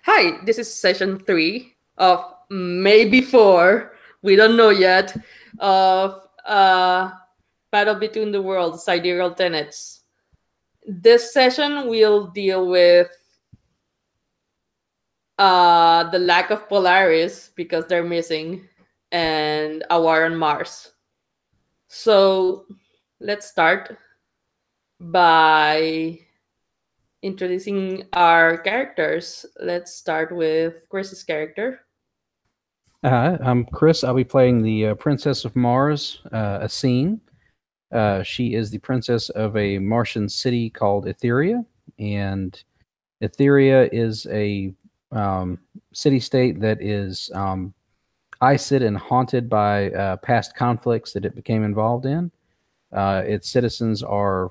Hi, this is session 3 of maybe 4, we don't know yet, of Battle Between the Worlds, Sidereal Tenets. This session will deal with the lack of Polaris because they're missing, and a war on Mars. So let's start by introducing our characters. Let's start with Chris's character. I'm Chris. I'll be playing the Princess of Mars, Asine. She is the princess of a Martian city called Etheria, and Etheria is a city-state that is iced and haunted by past conflicts that it became involved in. Its citizens are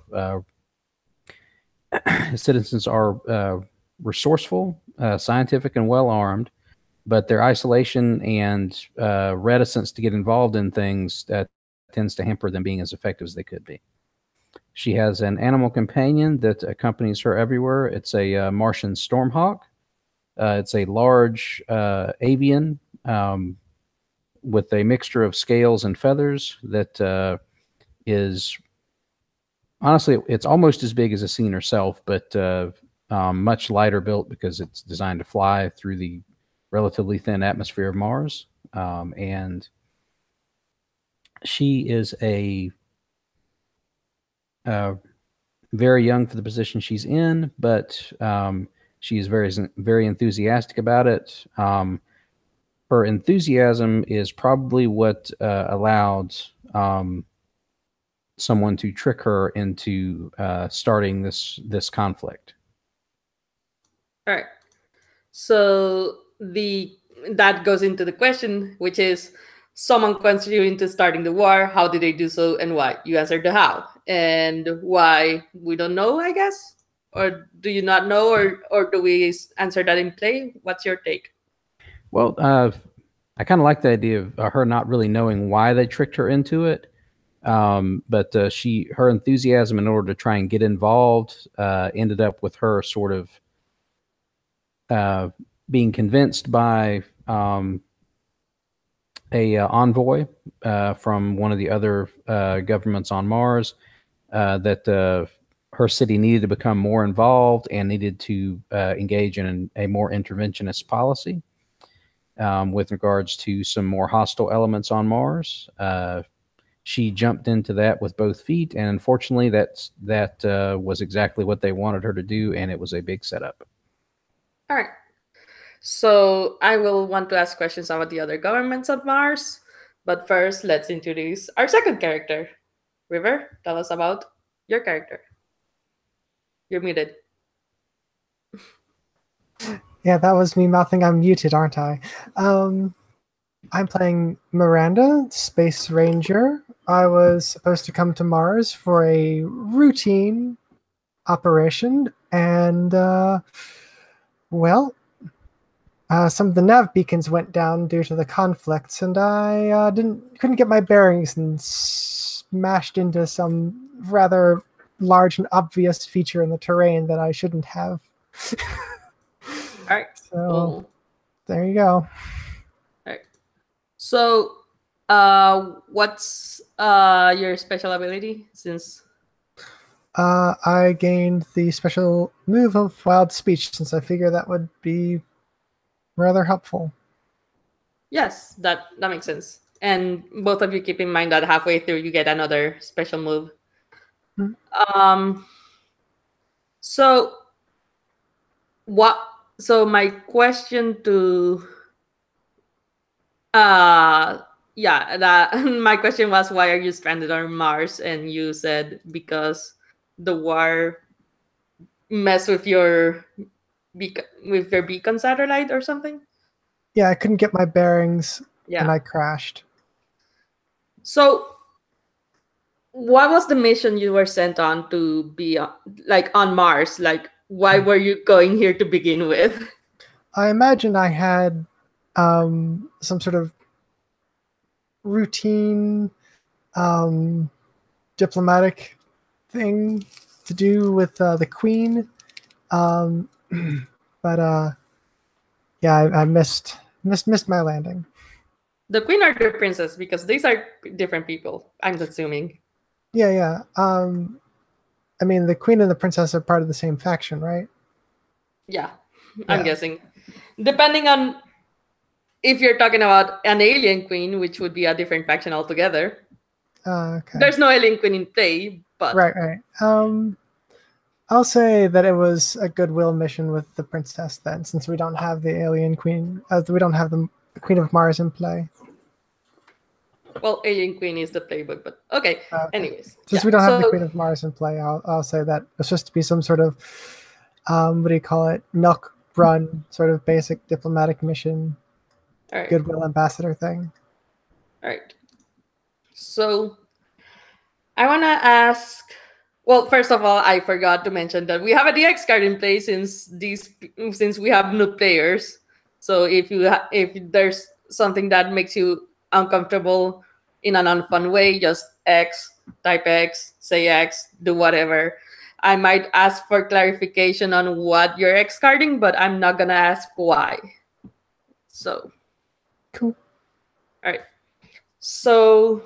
resourceful, scientific, and well-armed, but their isolation and reticence to get involved in things tends to hamper them being as effective as they could be. She has an animal companion that accompanies her everywhere. It's a Martian stormhawk. It's a large avian with a mixture of scales and feathers that is honestly, it's almost as big as Asine herself, but much lighter built because it's designed to fly through the relatively thin atmosphere of Mars. And she is very young for the position she's in, but she is very enthusiastic about it. Her enthusiasm is probably what allowed someone to trick her into starting this conflict. All right. So that goes into the question, which is, someone comes you into starting the war. How did they do so, and why? You answered the how, and why we don't know, I guess. Or do you not know, or do we answer that in play? What's your take? Well, I kind of like the idea of her not really knowing why they tricked her into it. But her enthusiasm in order to try and get involved ended up with her sort of being convinced by a envoy from one of the other governments on Mars that her city needed to become more involved and needed to engage in a more interventionist policy with regards to some more hostile elements on Mars. She jumped into that with both feet, and unfortunately, that was exactly what they wanted her to do, and it was a big setup. All right. So I will want to ask questions about the other governments of Mars, but first, let's introduce our second character. River, tell us about your character. You're muted. Yeah, that was me mouthing I'm muted, aren't I? I'm playing Miranda, Space Ranger. I was supposed to come to Mars for a routine operation, and, well, some of the nav beacons went down due to the conflicts, and I couldn't get my bearings and smashed into some rather large and obvious feature in the terrain that I shouldn't have. All right. So there you go. All right. So, what's your special ability? Since I gained the special move of wild speech, since I figure that would be rather helpful. Yes, that makes sense. And both of you keep in mind that halfway through you get another special move. So my question to my question was, why are you stranded on Mars? And you said because the war messed with your beacon satellite or something. Yeah, I couldn't get my bearings, Yeah. and I crashed. So what was the mission you were sent on to be on Mars? Like, why were you going here to begin with? I imagine I had some sort of routine diplomatic thing to do with the Queen. But Yeah, I missed my landing. The queen or the princess, because these are different people, I'm assuming. Yeah. I mean, the queen and the princess are part of the same faction, right? Yeah, I'm guessing. Depending on if you're talking about an alien queen, which would be a different faction altogether. Okay. There's no alien queen in play, but Right. I'll say that it was a goodwill mission with the princess then, since we don't have the alien queen, we don't have the Queen of Mars in play. Well, alien queen is the playbook, but okay. Anyways, since we don't have the Queen of Mars in play, I'll say that it's just to be some sort of what do you call it? Milk run, sort of basic diplomatic mission, goodwill ambassador thing. All right. So I want to ask. Well, first of all, I forgot to mention that we have a DX card in place since we have new players. So if there's something that makes you uncomfortable in an unfun way, just type X, say X, do whatever. I might ask for clarification on what you're X carding, but I'm not gonna ask why. So cool. All right. So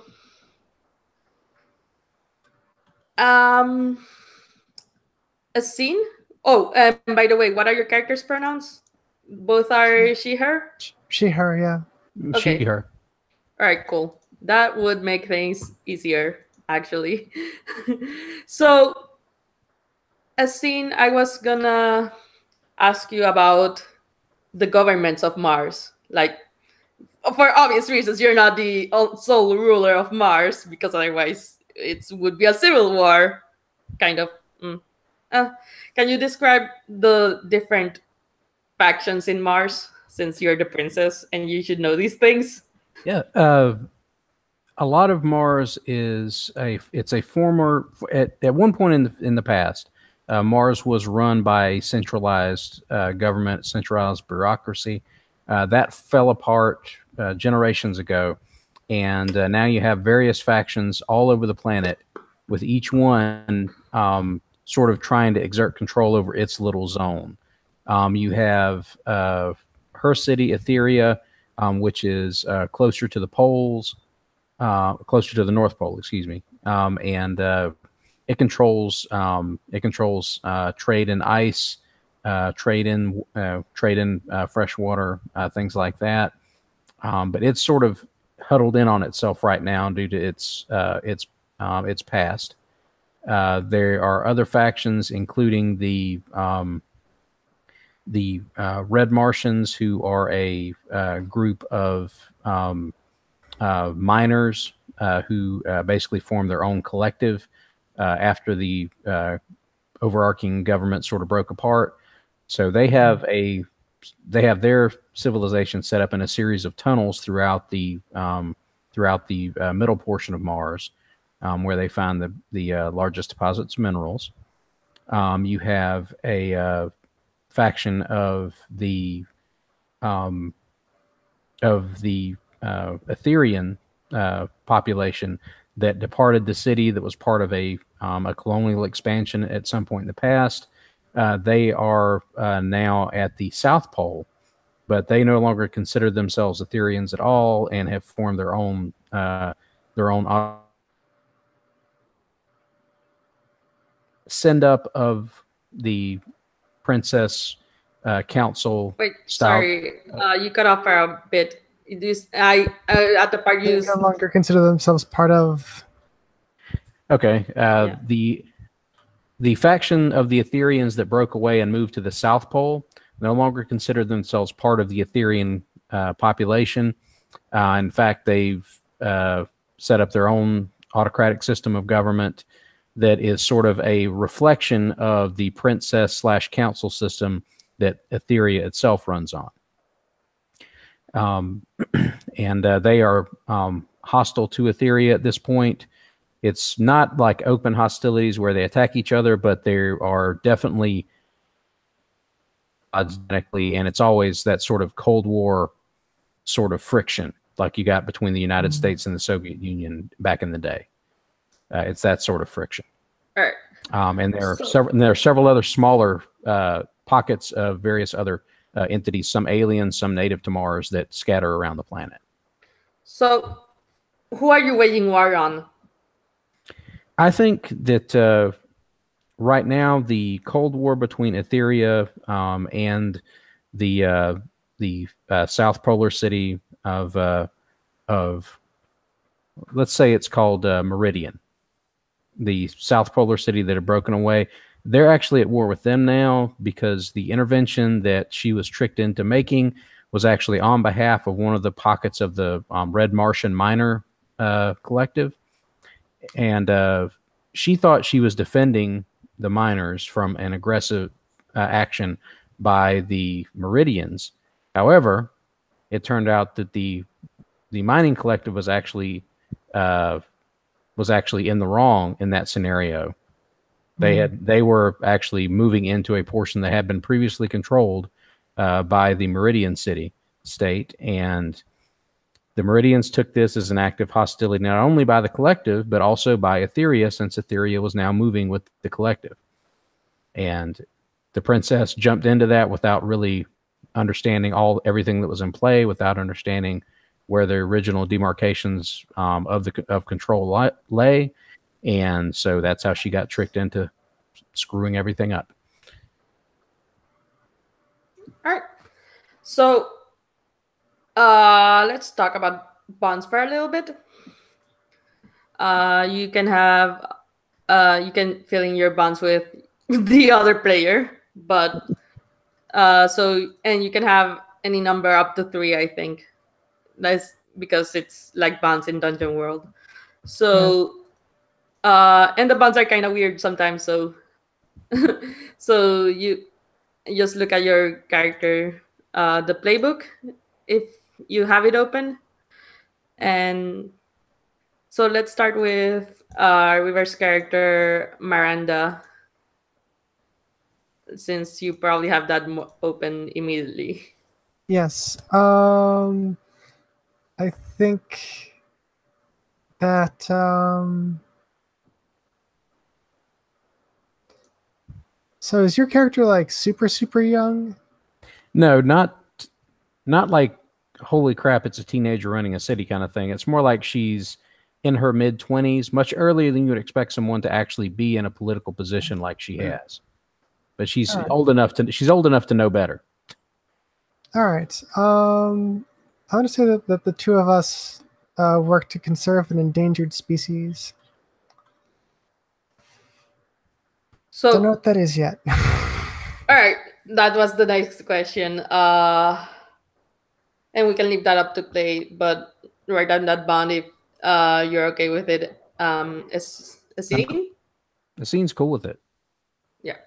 a scene. Oh, and by the way, what are your character's pronouns? Both are she, her? She, her, yeah. Okay. She, her. All right, cool. That would make things easier, actually. So, a scene, I was gonna ask you about the governments of Mars. Like, for obvious reasons, you're not the sole ruler of Mars, because otherwise it would be a civil war, kind of. Can you describe the different factions in Mars, since you're the princess and you should know these things? Yeah, a lot of Mars is it's a former at one point in the past, Mars was run by a centralized government, centralized bureaucracy. That fell apart generations ago, and now you have various factions all over the planet, with each one sort of trying to exert control over its little zone. You have her city, Etheria, which is closer to the poles, closer to the North Pole, excuse me, and it controls trade in ice, trade in fresh water, things like that. But it's sort of huddled in on itself right now due to its past. There are other factions, including the Red Martians, who are a group of miners who basically form their own collective after the overarching government sort of broke apart. So they have their civilization set up in a series of tunnels throughout the middle portion of Mars, where they find the largest deposits of minerals. You have a faction of the Etherian population that departed the city, that was part of a colonial expansion at some point in the past. They are now at the South Pole, but they no longer consider themselves Etherians at all, and have formed their own send up of the Princess Council. Wait, style. sorry, you cut off for a bit. At the part they no longer consider themselves part of. Okay, the faction of the Etherians that broke away and moved to the South Pole no longer consider themselves part of the Etherian population. In fact, they've set up their own autocratic system of government that is sort of a reflection of the princess/council system that Etheria itself runs on. And they are hostile to Etheria at this point. It's not like open hostilities where they attack each other, but there are definitely, and it's always that sort of Cold War sort of friction, like you got between the United States and the Soviet Union back in the day. It's that sort of friction. All right. And there are several other smaller pockets of various other entities, some aliens, some native to Mars, that scatter around the planet. So, who are you waging war on? I think that right now the Cold War between Etheria and the South Polar City of let's say it's called Meridian, the South Polar City that had broken away. They're actually at war with them now because the intervention that she was tricked into making was actually on behalf of one of the pockets of the Red Martian Miner collective. And she thought she was defending the miners from an aggressive action by the Meridians. However, it turned out that the mining collective was actually in the wrong in that scenario. They were actually moving into a portion that had been previously controlled by the Meridian state, and the Meridians took this as an act of hostility not only by the collective but also by Etheria, since Etheria was now moving with the collective. And the princess jumped into that without really understanding everything that was in play, without understanding where the original demarcations of control lay. And so that's how she got tricked into screwing everything up. All right. So, let's talk about bonds for a little bit. You can fill in your bonds with the other player, but and you can have any number up to 3, I think. That's because it's like bonds in Dungeon World. So, and the bonds are kind of weird sometimes. So, so you just look at your character, the playbook, if you have it open. And so let's start with reverse character Miranda, since you probably have that open immediately. Yes. I think that so is your character like super young? No, not like holy crap, it's a teenager running a city kind of thing. It's more like she's in her mid-20s, much earlier than you would expect someone to actually be in a political position like she has. But she's old enough to know better. All right. I want to say that the two of us work to conserve an endangered species. So, don't know what that is yet. All right, that was the next question. And we can leave that up to play, but write down that bond if you're okay with it. As a scene? The scene's cool with it. Yeah.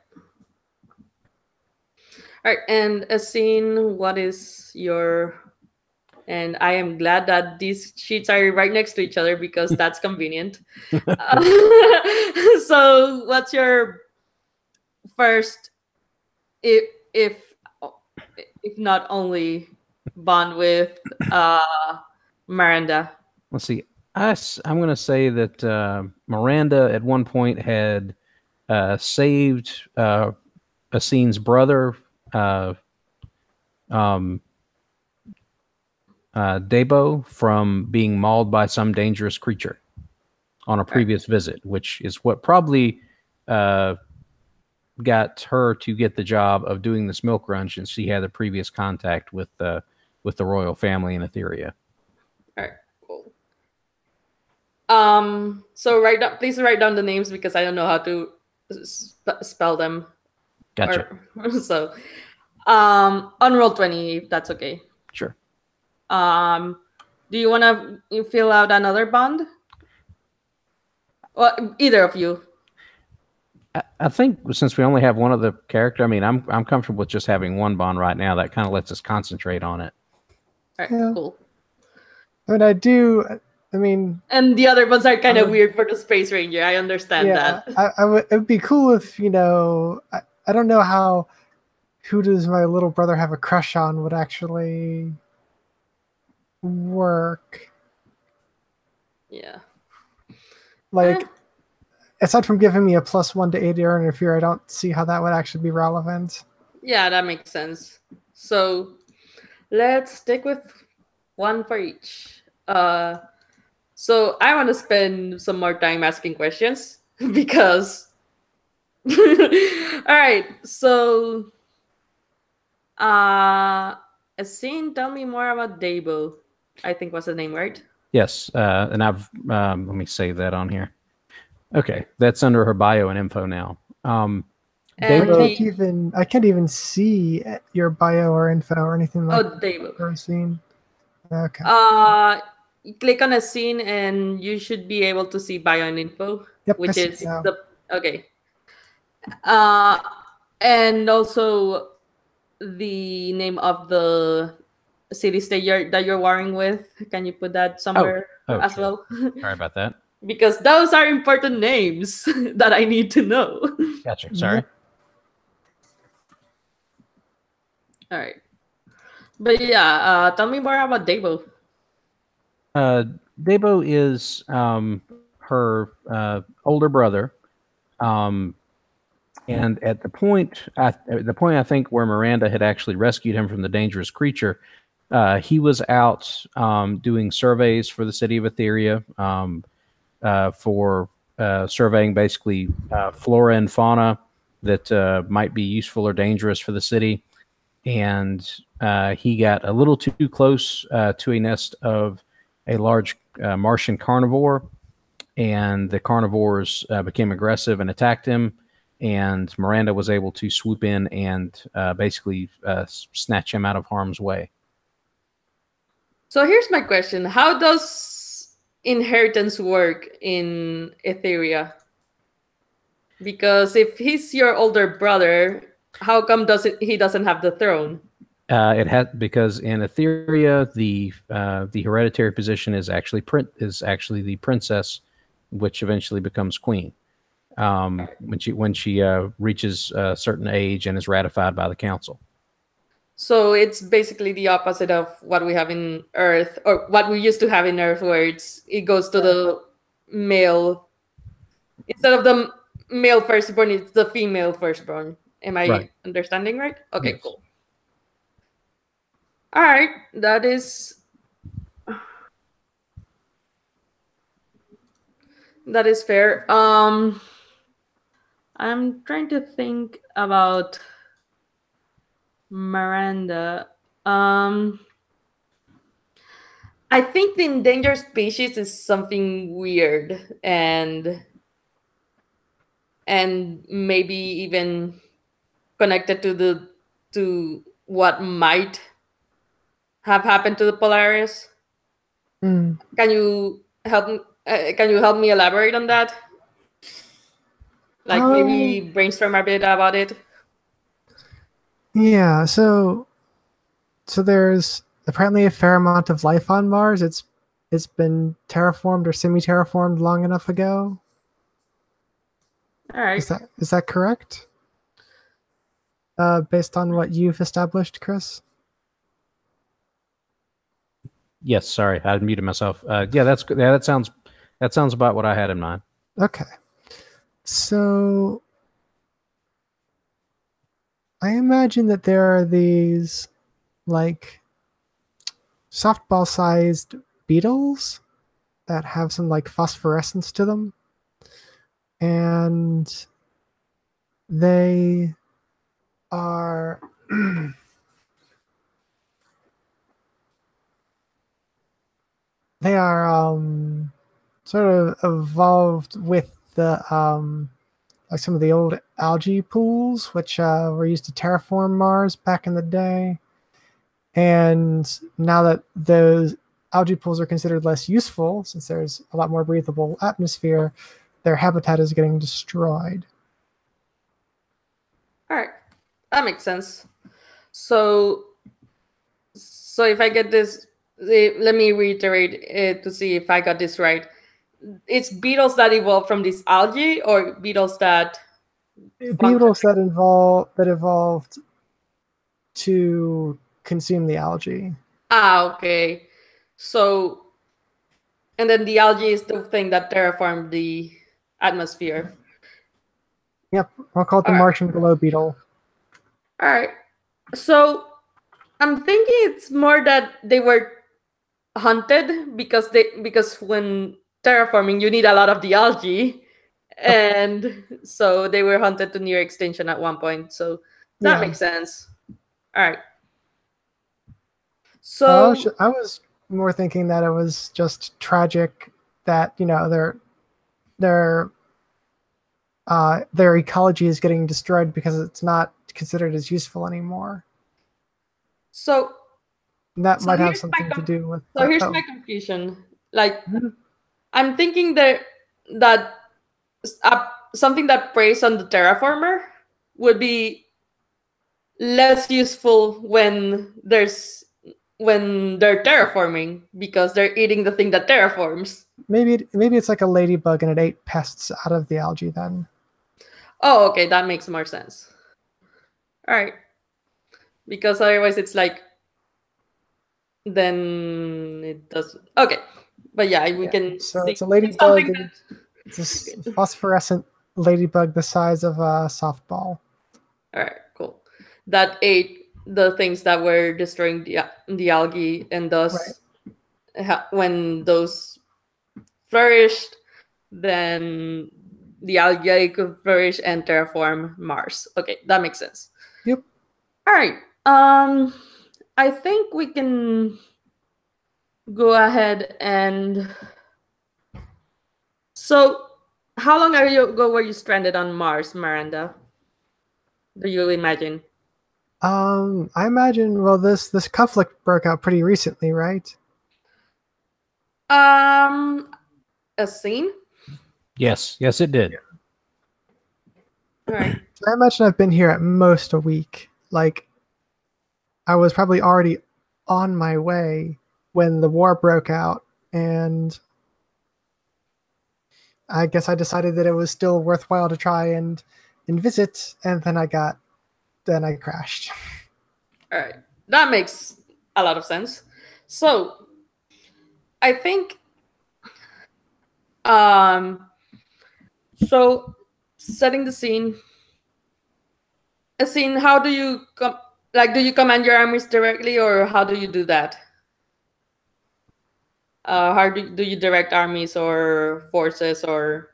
All right, and a scene, what is your... And I am glad that these sheets are right next to each other because that's convenient. So what's your first, if not only bond with Miranda? Let's see. I'm going to say that Miranda at one point had saved Assine's brother, Debo, from being mauled by some dangerous creature on a previous visit, which is what probably got her to get the job of doing this milk run, since she had a previous contact with the royal family in Etheria. All right, cool. So please write down the names because I don't know how to spell them. Gotcha. So, on roll 20, if that's okay. Sure. Do you want to fill out another bond? Well, either of you. I think since we only have one other character, I mean, I'm comfortable with just having one bond right now. That kind of lets us concentrate on it. All right, cool. I mean, and the other ones are kind of weird for the Space Ranger. I understand that. It would be cool if, I don't know who does my little brother have a crush on would actually work. Yeah. Like, aside from giving me a +1 to ADR interfere, I don't see how that would actually be relevant. Yeah, that makes sense. So let's stick with one for each. So I want to spend some more time asking questions because. All right. So, Asin, tell me more about Dabo. I think was the name, right? Yes, and I've let me save that on here. Okay, that's under her bio and info now. And Dabo, I can't even see your bio or info or anything like oh, Dabo. I've seen. Okay. You click on a scene and you should be able to see bio and info, Yep, I which see is it now. okay. Uh, and also the name of the city state that you're warring with. Can you put that somewhere as sure. well? Sorry about that. Because those are important names that I need to know. Gotcha. Sorry. Yep. All right. But yeah, tell me more about Dabo. Dabo is her older brother, and at the point I think where Miranda had actually rescued him from the dangerous creature, he was out doing surveys for the city of Etheria, for surveying basically flora and fauna that might be useful or dangerous for the city. And he got a little too close to a nest of a large Martian carnivore, and the carnivores became aggressive and attacked him. And Miranda was able to swoop in and basically snatch him out of harm's way. So here's my question: how does inheritance work in Etheria? Because if he's your older brother, how come he doesn't have the throne? It had because in Etheria the hereditary position is actually the princess, which eventually becomes queen when she reaches a certain age and is ratified by the council. So it's basically the opposite of what we have in Earth, or what we used to have in Earth, where it goes to the male instead of the male firstborn. It's the female firstborn. Am I understanding right? Okay, yes. Cool. All right, that is fair. I'm trying to think about Miranda. I think the endangered species is something weird and maybe even connected to what might have happened to the Polaris. Can you help me elaborate on that? Like maybe brainstorm a bit about it. Yeah, so there's apparently a fair amount of life on Mars. It's been terraformed or semi-terraformed long enough ago. All right. Is that correct? Based on what you've established, Chris? Yes, sorry, I muted myself. Yeah, that sounds about what I had in mind. Okay, so I imagine that there are these like softball-sized beetles that have some like phosphorescence to them, and they are sort of evolved with the like some of the old algae pools, which were used to terraform Mars back in the day. And now that those algae pools are considered less useful, since there's a lot more breathable atmosphere, their habitat is getting destroyed. All right, that makes sense. So if I get this, let me reiterate it to see if I got this right. It's beetles that evolved from this algae, or beetles that evolved to consume the algae. Okay. So, and then the algae is the thing that terraformed the atmosphere. Yep, I'll call it the Martian glow beetle. All right. So, I'm thinking it's more that they were hunted because when terraforming you need a lot of the algae, and so they were hunted to near extinction at one point. So that Yeah. makes sense. All right. I So was more thinking that it was just tragic that, you know, their ecology is getting destroyed because it's not considered as useful anymore. so And that so might have here's my something to do with so that. here's my confusion. Like, I'm thinking that something that preys on the terraformer would be less useful when they're terraforming because they're eating the thing that terraforms. Maybe it's like a ladybug and it ate pests out of the algae then. Oh, okay, that makes more sense. All right, because otherwise it's like then it does. Okay, but yeah, we can. So see it's a it's ladybug. something And it's a phosphorescent ladybug the size of a softball. All right, cool. That ate the things that were destroying the algae, and thus, when those flourished, then the algae could flourish and terraform Mars. Okay, that makes sense. Yep. All right. I think we can go ahead and. So, how long ago were you stranded on Mars, Miranda? Do you imagine? I imagine. Well, this conflict broke out pretty recently, right? A scene. Yes, it did. All right. I imagine I've been here at most a week. Like, I was probably already on my way when the war broke out, and I guess I decided that it was still worthwhile to try and visit, and then I crashed. All right. That makes a lot of sense. So, I think so setting the scene. How do you do you command your armies directly, or how do you do that? How do you direct armies or forces or?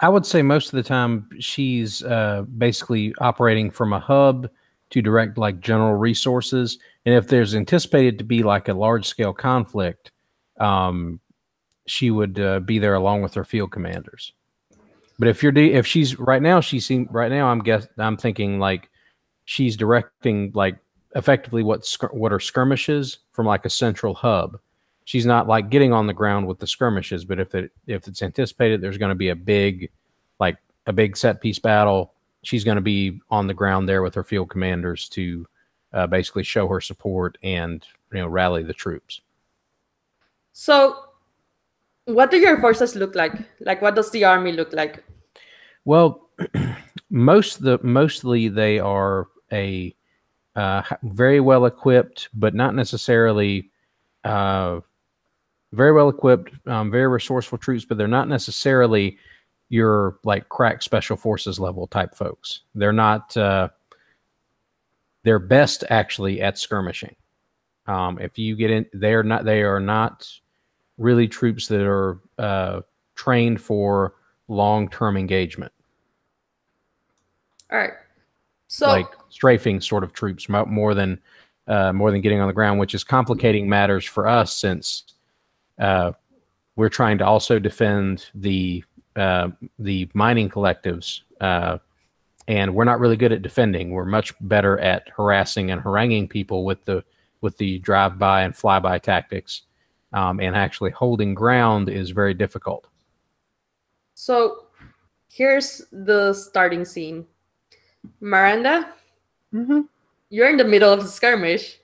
I would say most of the time she's basically operating from a hub to direct like general resources. And if there's anticipated to be like a large scale conflict, she would be there along with her field commanders. But if she's right now, I'm thinking like she's directing like effectively what are skirmishes from like a central hub. She's not like getting on the ground with the skirmishes, but if it's anticipated there's going to be a big set piece battle, she's going to be on the ground there with her field commanders to basically show her support and rally the troops. So, what do your forces look like? Like, what does the army look like? Well, mostly they are a very well equipped, but not necessarily very well equipped, very resourceful troops, but they're not necessarily your like crack special forces level type folks. They're not. They're best actually at skirmishing. If you get in, they are not really troops that are trained for long-term engagement. All right. So, like strafing sort of troops more than getting on the ground, which is complicating matters for us since we're trying to also defend the mining collectives, and we're not really good at defending. We're much better at harassing and haranguing people with the drive-by and fly-by tactics, and actually holding ground is very difficult. So, here's the starting scene. Miranda, you're in the middle of a skirmish.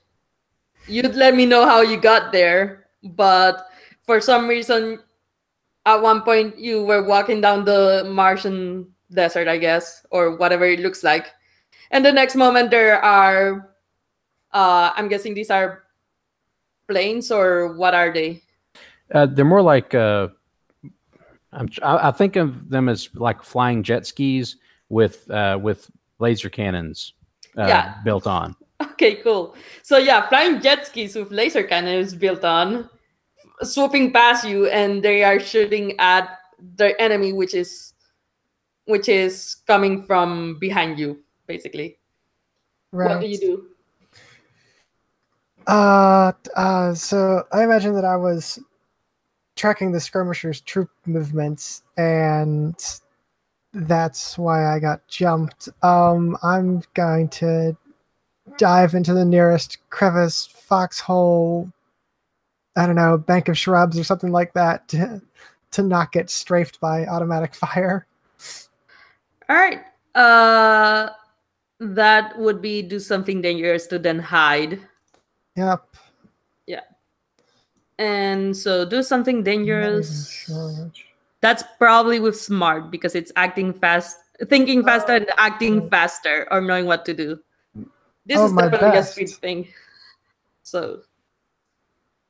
You'd let me know how you got there, but for some reason, at one point you were walking down the Martian desert, I guess, or whatever it looks like, and the next moment there are, I'm guessing these are planes, or what are they? They're more like I think of them as like flying jet skis with laser cannons built on. Okay, cool. So yeah, flying jet skis with laser cannons built on, swooping past you, and they are shooting at the enemy, which is coming from behind you, basically. What do you Right. do? So I imagine that I was tracking the skirmishers' troop movements, and that's why I got jumped. I'm going to dive into the nearest crevice, foxhole, I don't know, bank of shrubs or something like that to not get strafed by automatic fire. All right. That would be do something dangerous to then hide. Yep. Yeah. And so do something Not even dangerous. sure which. That's probably with smart because it's acting fast, thinking faster, and acting faster, or knowing what to do. This is my definitely a best. speed thing. So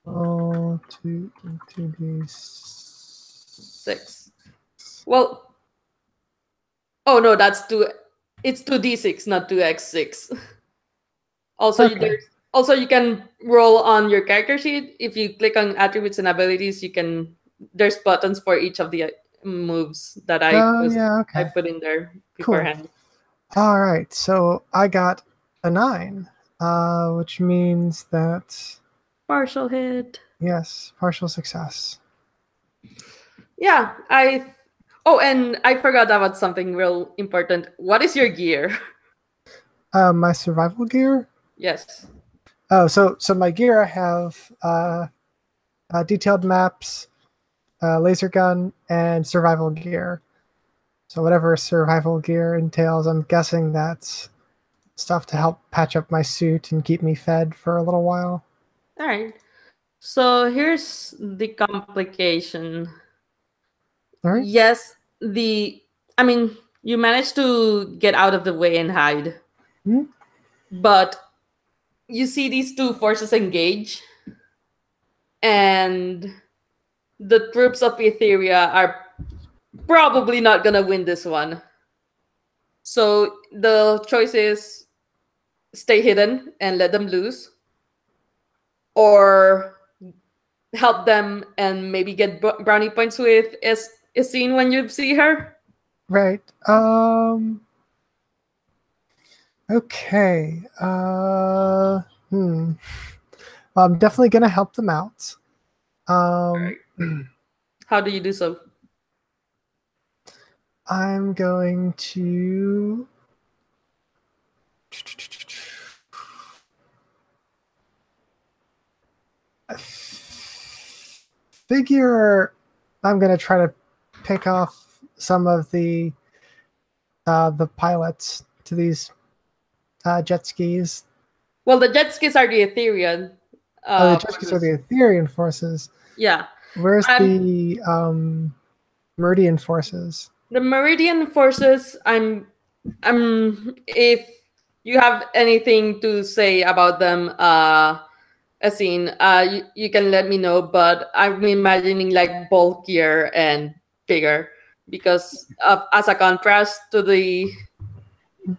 Oh, 2d6. 6. Well, oh no, that's 2. It's 2d6, not 2x6. Also, Okay. also you can roll on your character sheet. If you click on attributes and abilities, you can. There's buttons for each of the moves that I Yeah, okay. put in there Cool. beforehand. All right, so I got a 9, which means that Partial hit. yes, partial success. Yeah, Oh, and I forgot about something real important. What is your gear? My survival gear. Yes. Oh, so my gear, I have detailed maps, laser gun, and survival gear. So whatever survival gear entails, I'm guessing that's stuff to help patch up my suit and keep me fed for a little while. All right. So here's the complication. All right. Yes, I mean, you managed to get out of the way and hide. Hmm? But you see these two forces engage, and the troops of Etheria are probably not gonna win this one. So the choice is stay hidden and let them lose, or help them and maybe get brownie points with Essene when you see her. Right. Okay. Well, I'm definitely gonna help them out. Right. How do you do so? I'm going to figure I'm going to try to pick off some of the pilots to these jet skis. Well, the jet skis are the Etherean. The jet skis are the Etherean forces. Yeah. Where's the Meridian forces? The Meridian forces. If you have anything to say about them, Essene, you can let me know. But I'm imagining like bulkier and bigger because as a contrast to the.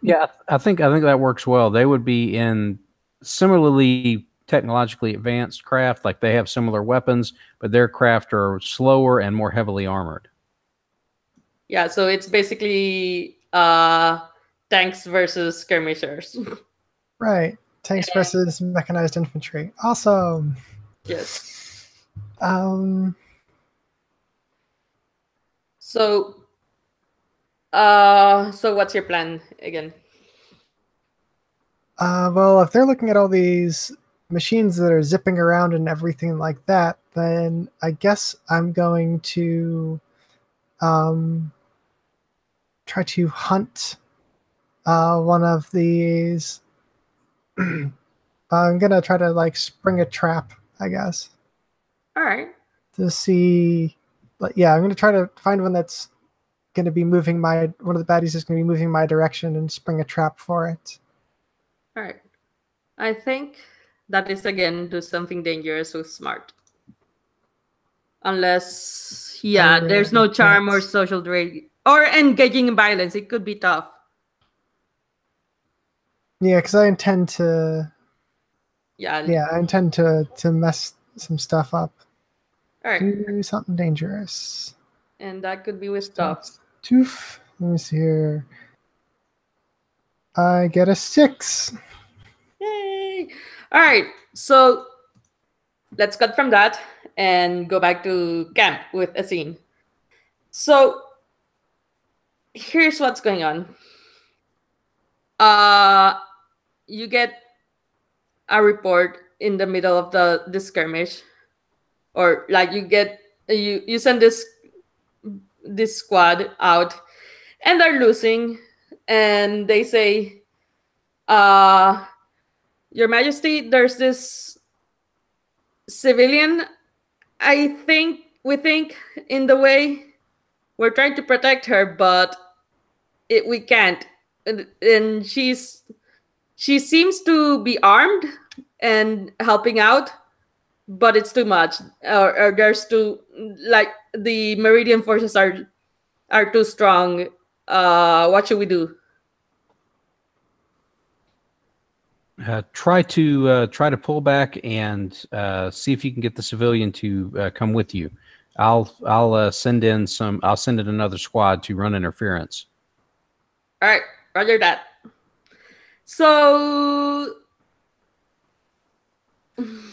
Yeah, I think that works well. They would be in similarly technologically advanced craft, like they have similar weapons, but their craft are slower and more heavily armored. Yeah, so it's basically tanks versus skirmishers. Right. Tanks versus mechanized infantry. Awesome. Yes. So what's your plan again? Well, if they're looking at all these machines that are zipping around and everything like that, then I guess I'm going to try to hunt one of these. I'm gonna try to like spring a trap, I guess. All right. To see, but yeah, I'm gonna try to find one that's gonna be moving one of the baddies is gonna be moving my direction and spring a trap for it. All right. I think that is again do something dangerous with smart. Unless, yeah, there's no charm or social trait or engaging in violence. It could be tough. Yeah, because I intend to. Yeah. Yeah, I intend to mess some stuff up. All right. Do something dangerous. And that could be with stuff. Toof. Let me see here. I get a 6. Yay! All right. So let's cut from that and go back to camp with a scene. So here's what's going on. You get a report in the middle of the skirmish, or like you send this squad out, and they're losing, and they say, Your Majesty, there's this civilian. We think in the way we're trying to protect her, but we can't. And she seems to be armed and helping out, but it's too much. Or there's too, like, the Meridian forces are too strong. What should we do? Try to pull back and see if you can get the civilian to come with you. I'll send in another squad to run interference. All right, roger that. So,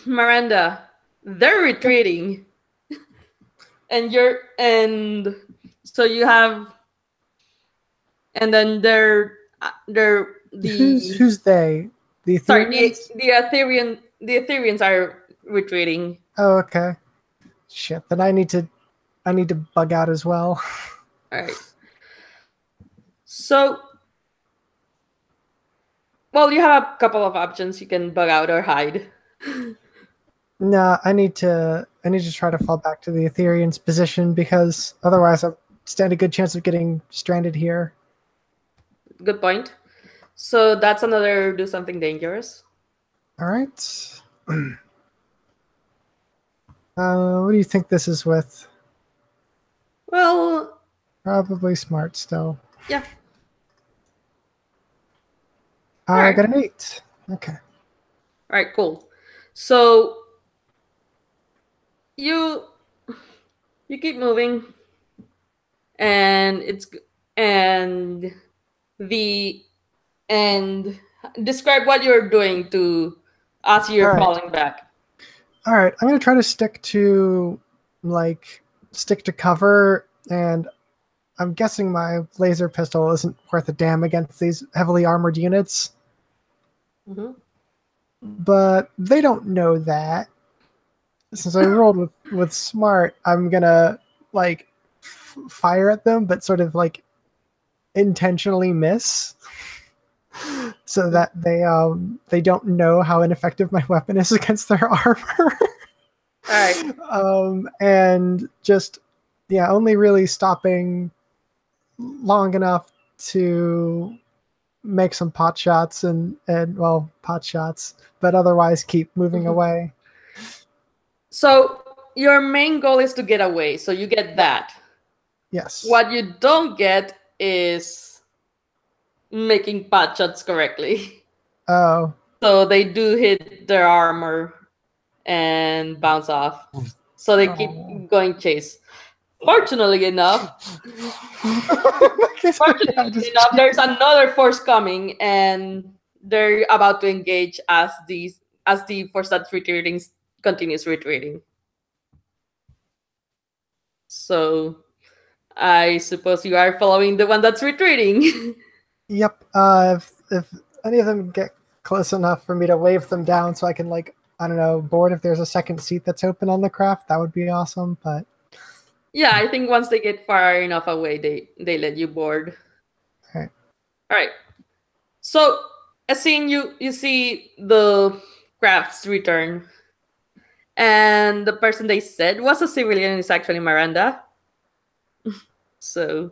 Miranda, they're retreating, and so you have, and then they're Who's they? The Ethereans? Sorry, the Ethereans are retreating. Oh, okay. Shit. Then I need to bug out as well. All right. So, well, you have a couple of options. You can bug out or hide. No, I need to try to fall back to the Ethereans' position, because otherwise I stand a good chance of getting stranded here. Good point. So that's another do something dangerous. All right. What do you think this is with? Well, probably smart still. Yeah. I got an 8. Okay. All right, cool. So you keep moving, and describe what you're doing as you're falling back. All right, I'm gonna try to stick to cover, and I'm guessing my laser pistol isn't worth a damn against these heavily armored units. Mm-hmm. But they don't know that. Since I rolled with smart, I'm gonna fire at them, but sort of intentionally miss, so that they don't know how ineffective my weapon is against their armor. All right. And just only really stopping long enough to make some pot shots and pot shots, but otherwise keep moving away. So your main goal is to get away, so you get that. Yes. What you don't get is making pot shots correctly. Oh. So they do hit their armor and bounce off. So they keep going chase. Fortunately enough, there's another force coming, and they're about to engage as the force that's retreating continues retreating. So I suppose you are following the one that's retreating. Yep. If any of them get close enough for me to wave them down so I can board if there's a second seat that's open on the craft, that would be awesome. But yeah, I think once they get far enough away, they let you board. All right. So as seen, you see the crafts return, and the person they said was a civilian is actually Miranda. So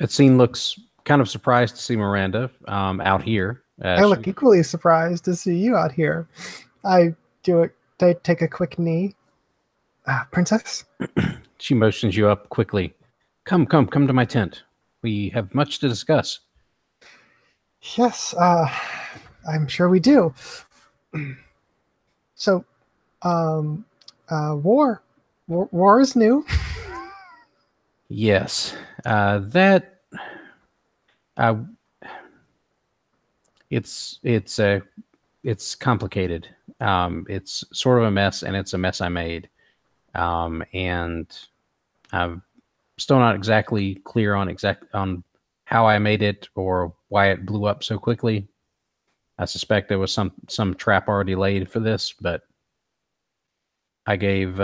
Scene looks kind of surprised to see Miranda out here. I look equally surprised to see you out here. I take a quick knee. Princess? She motions you up quickly. Come to my tent. We have much to discuss. Yes. I'm sure we do. So, war is new. Yes, that it's complicated. It's sort of a mess, and it's a mess I made. And I'm still not exactly clear on how I made it or why it blew up so quickly. I suspect there was some trap already laid for this, but I gave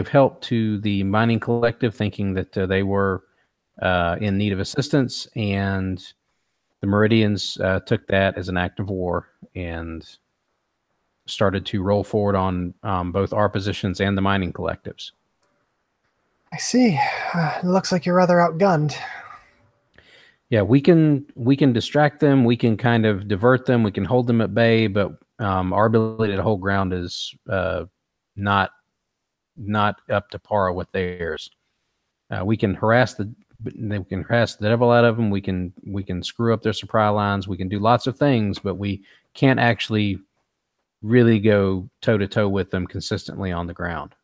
help to the mining collective, thinking that they were in need of assistance, and the Meridians took that as an act of war and started to roll forward on both our positions and the mining collectives. I see. It looks like you're rather outgunned. Yeah, we can distract them. We can kind of divert them. We can hold them at bay, but our ability to hold ground is not up to par with theirs. We can harass the devil out of them. We can screw up their supply lines. We can do lots of things, but we can't actually really go toe to toe with them consistently on the ground.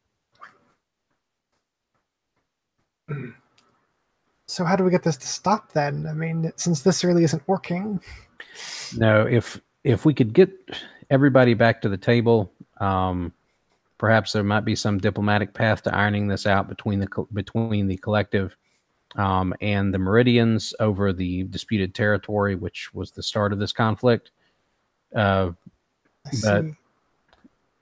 So how do we get this to stop then? I mean, since this really isn't working. No, if we could get everybody back to the table, perhaps there might be some diplomatic path to ironing this out between the collective and the Meridians over the disputed territory, which was the start of this conflict. But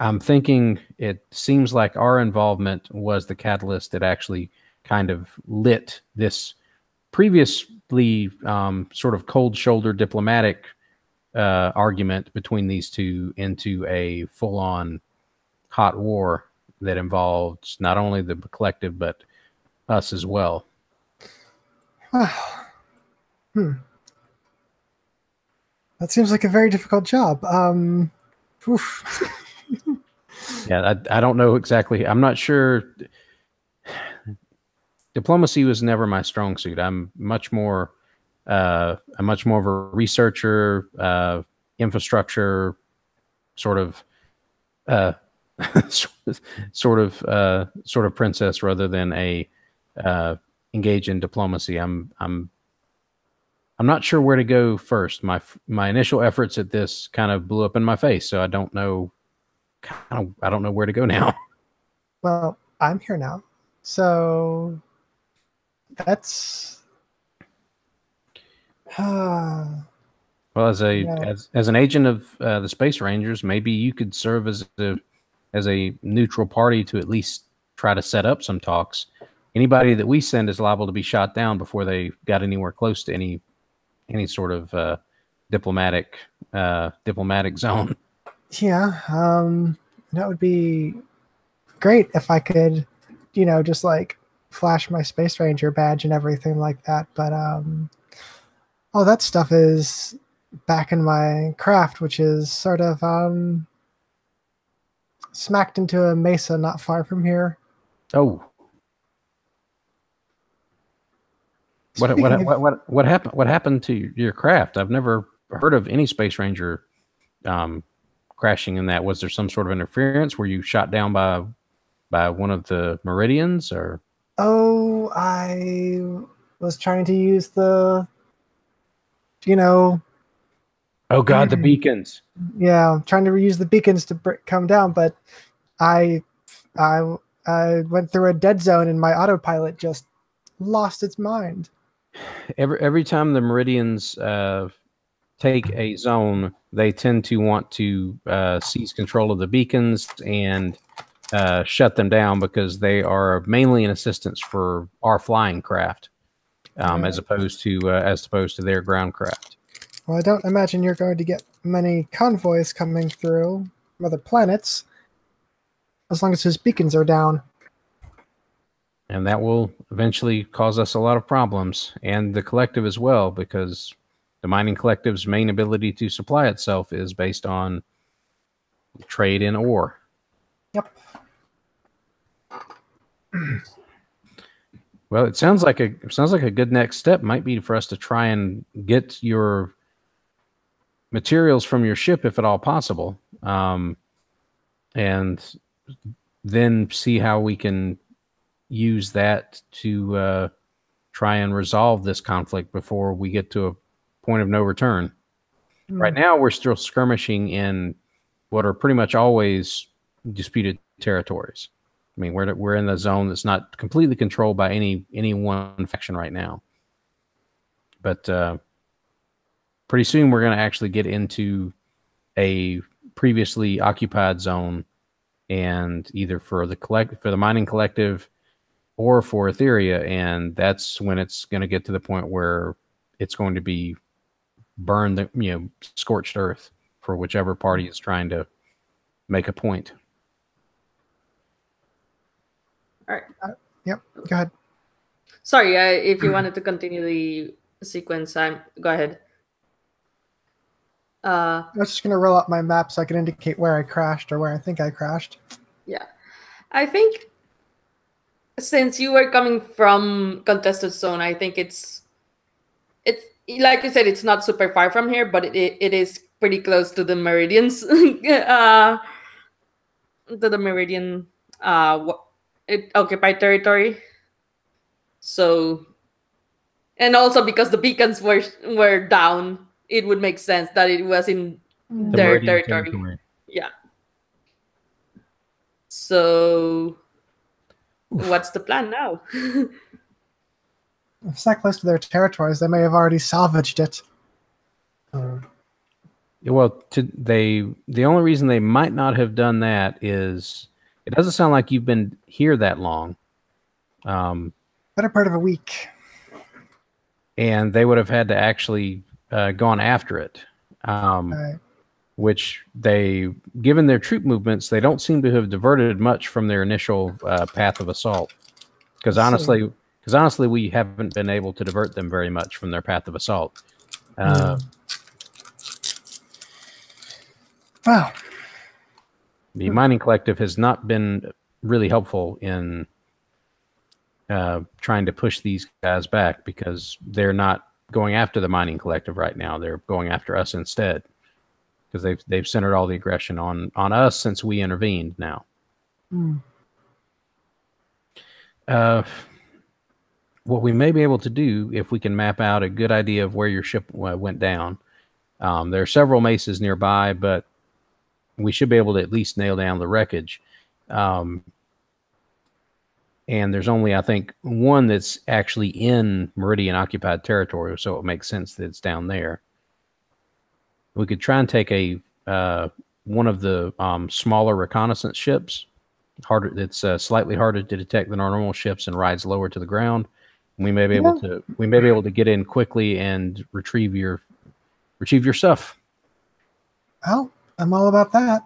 I'm thinking it seems like our involvement was the catalyst that actually kind of lit this previously sort of cold-shoulder diplomatic argument between these two into a full-on hot war that involved not only the collective but us as well. That seems like a very difficult job. Yeah, I don't know exactly. I'm not sure. Diplomacy was never my strong suit. I'm much more of a researcher, infrastructure, sort of sort of princess rather than a engage in diplomacy. I'm not sure where to go first. My initial efforts at this kind of blew up in my face, so I don't know where to go now. Well, I'm here now, so that's well, as an agent of the Space Rangers, maybe you could serve as a neutral party to at least try to set up some talks. Anybody that we send is liable to be shot down before they got anywhere close to any sort of diplomatic zone. Yeah, that would be great if I could, just like flash my Space Ranger badge and everything like that. But all that stuff is back in my craft, which is sort of smacked into a mesa not far from here. Oh. What happened to your craft? I've never heard of any Space Ranger crashing in that. Was there some sort of interference? Were you shot down by one of the Meridians, or? Oh, I was trying to use the, Oh God, the beacons. Yeah, I'm trying to reuse the beacons to come down, but I went through a dead zone and my autopilot just lost its mind. Every time the Meridians take a zone, they tend to want to seize control of the beacons and shut them down because they are mainly an assistance for our flying craft, as opposed to their ground craft. Well, I don't imagine you're going to get many convoys coming through from other planets as long as his beacons are down. And that will eventually cause us a lot of problems, and the collective as well, because the mining collective's main ability to supply itself is based on trade in ore. Yep. Well, it sounds like a good next step might be for us to try and get your materials from your ship if at all possible, and then see how we can use that to try and resolve this conflict before we get to a point of no return. Right now, we're still skirmishing in what are pretty much always disputed territories. I mean, we're in the zone that's not completely controlled by any one faction right now. But pretty soon we're going to actually get into a previously occupied zone, and either for the mining collective or for Etheria, and that's when it's going to get to the point where it's going to be burned, scorched earth for whichever party is trying to make a point. All right. Yep. Go ahead. Sorry, if you wanted to continue the sequence, go ahead. I was just going to roll up my map so I can indicate where I crashed or where I think I crashed. Yeah. I think since you were coming from contested zone, I think it's like you said, it's not super far from here, but it is pretty close to the meridians. To the meridian occupied territory. So, and also because the beacons were down, it would make sense that it was in their territory. Yeah. So, what's the plan now? If it's that close to their territories, they may have already salvaged it. Well, the only reason they might not have done that is it doesn't sound like you've been here that long. Better part of a week. And they would have had to actually gone after it. Right. Which given their troop movements, they don't seem to have diverted much from their initial path of assault. Because honestly, we haven't been able to divert them very much from their path of assault. Wow. The mining collective has not been really helpful in trying to push these guys back, because they're not going after the mining collective right now. They're going after us instead, because they've centered all the aggression on us since we intervened now. What we may be able to do, if we can map out a good idea of where your ship went down, there are several mesas nearby, but we should be able to at least nail down the wreckage. And there's only, I think, one that's actually in Meridian occupied territory, so it makes sense that it's down there. We could try and take one of the smaller reconnaissance ships. It's slightly harder to detect than our normal ships and rides lower to the ground. We may be able to get in quickly and retrieve your stuff. Well, I'm all about that.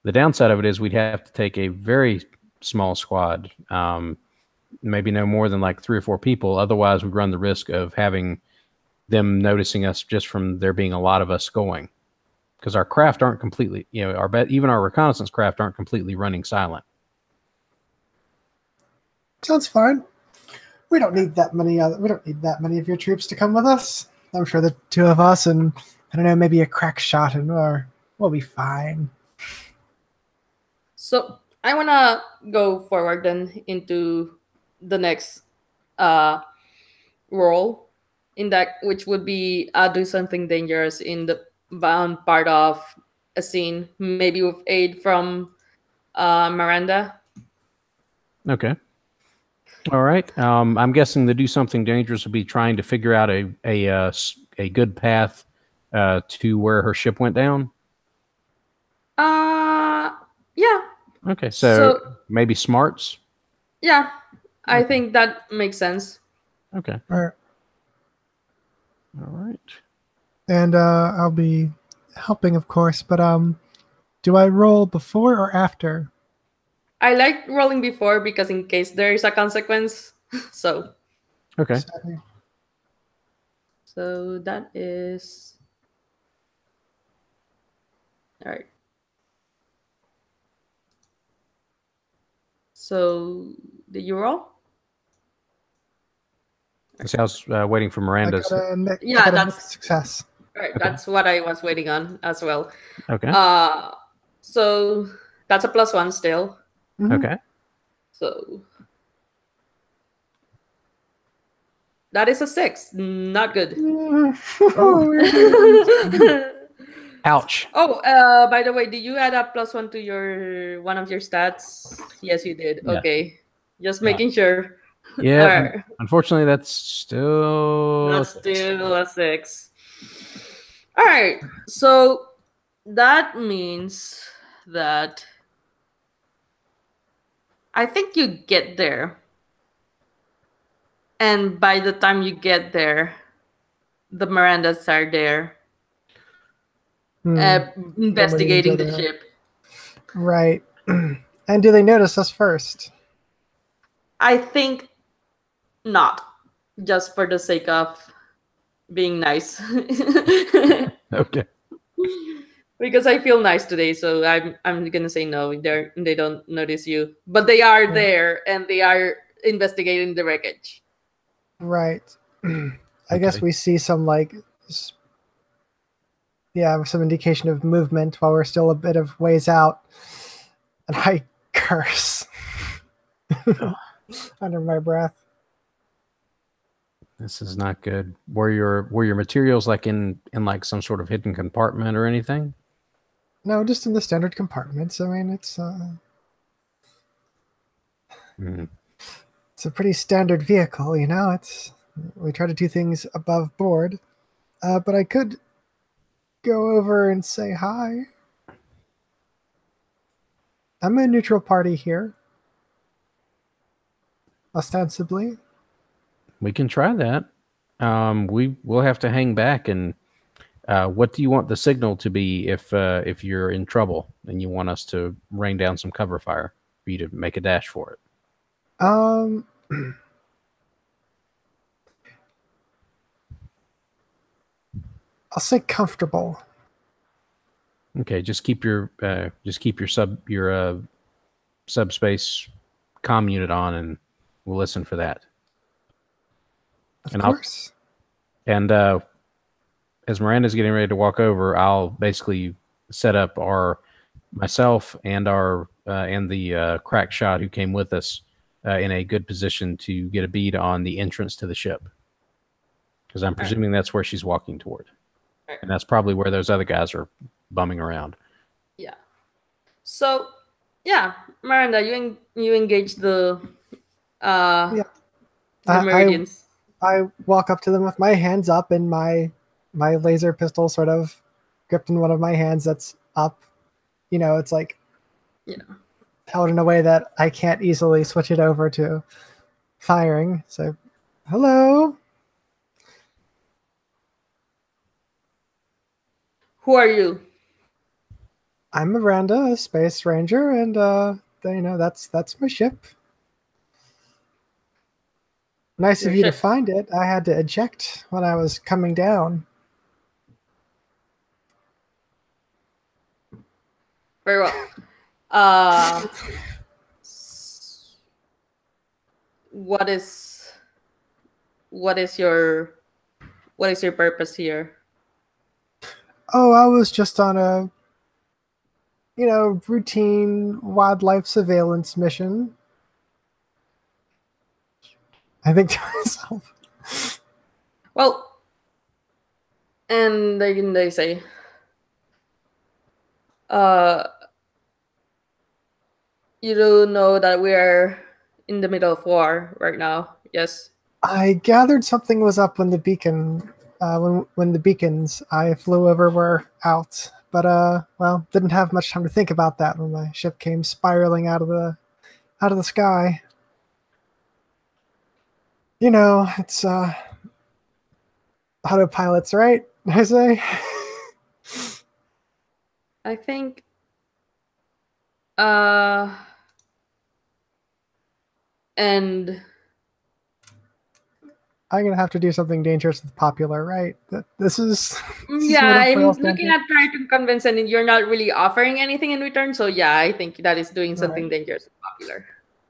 The downside of it is we'd have to take a very small squad, maybe no more than like 3 or 4 people. Otherwise, we'd run the risk of having them noticing us just from there being a lot of us going, because our craft aren't completely, even our reconnaissance craft aren't completely running silent. Sounds fine. We don't need that many. We don't need that many of your troops to come with us. I'm sure the 2 of us and I don't know, maybe a crack shot, and we'll be fine. So I want to go forward then into the next role in that, which would be do something dangerous in the bound part of a scene, maybe with aid from Miranda. Okay. All right. I'm guessing the do something dangerous would be trying to figure out a good path to where her ship went down. Yeah. Okay, so maybe smarts? Yeah, I think that makes sense. Okay. All right. And I'll be helping, of course, but do I roll before or after? I like rolling before, because in case there is a consequence. So. Okay. So that is. All right. So, did you roll? So I was waiting for Miranda's. I got a success. All right, that's what I was waiting on as well. Okay. So that's a +1 still. Okay. So that is a 6. Not good. Ouch. Oh, by the way, did you add a +1 to your one of your stats? Yes, you did. Yeah. Okay, just making sure. Yeah. All right. Unfortunately, that's still. That's still a 6. All right. So that means that I think you get there. And by the time you get there, the Mirandas are there investigating the ship. Right. And do they notice us first? I think not, just for the sake of being nice. Okay. Because I feel nice today, so I'm gonna say no. They don't notice you, but they are there and they are investigating the wreckage. Right. I guess we see some some indication of movement while we're still a bit of ways out, and I curse under my breath. This is not good. Were your materials like in like some sort of hidden compartment or anything? No, just in the standard compartments. I mean, it's it's a pretty standard vehicle, you know. We try to do things above board, but I could go over and say hi. I'm a neutral party here, ostensibly. We can try that. We'll have to hang back. And what do you want the signal to be if you're in trouble and you want us to rain down some cover fire for you to make a dash for it? I'll say comfortable. Okay, just keep your subspace comm unit on, and we'll listen for that. Of course. As Miranda's getting ready to walk over, I'll basically set up myself and the crack shot who came with us in a good position to get a bead on the entrance to the ship, because I'm presuming that's where she's walking toward, and that's probably where those other guys are bumming around. Yeah. So, yeah, Miranda, you engage the Meridians. I walk up to them with my hands up and my laser pistol sort of gripped in one of my hands that's up. You know, it's like held in a way that I can't easily switch it over to firing. So, hello. Who are you? I'm Miranda, a space ranger, and that's my ship. Nice of you to find it. I had to eject when I was coming down. Very well. What is your purpose here? Oh, I was just on a routine wildlife surveillance mission. I think to myself. Well, and they say, you do know that we are in the middle of war right now, yes? I gathered something was up when the beacon, when the beacons I flew over were out, but didn't have much time to think about that when my ship came spiraling out of the sky. You know, it's autopilots, right? I say. I think and I'm gonna have to do something dangerous with Popular, right? This is I'm looking at trying to convince, and you're not really offering anything in return. So yeah, I think that is doing something dangerous with Popular.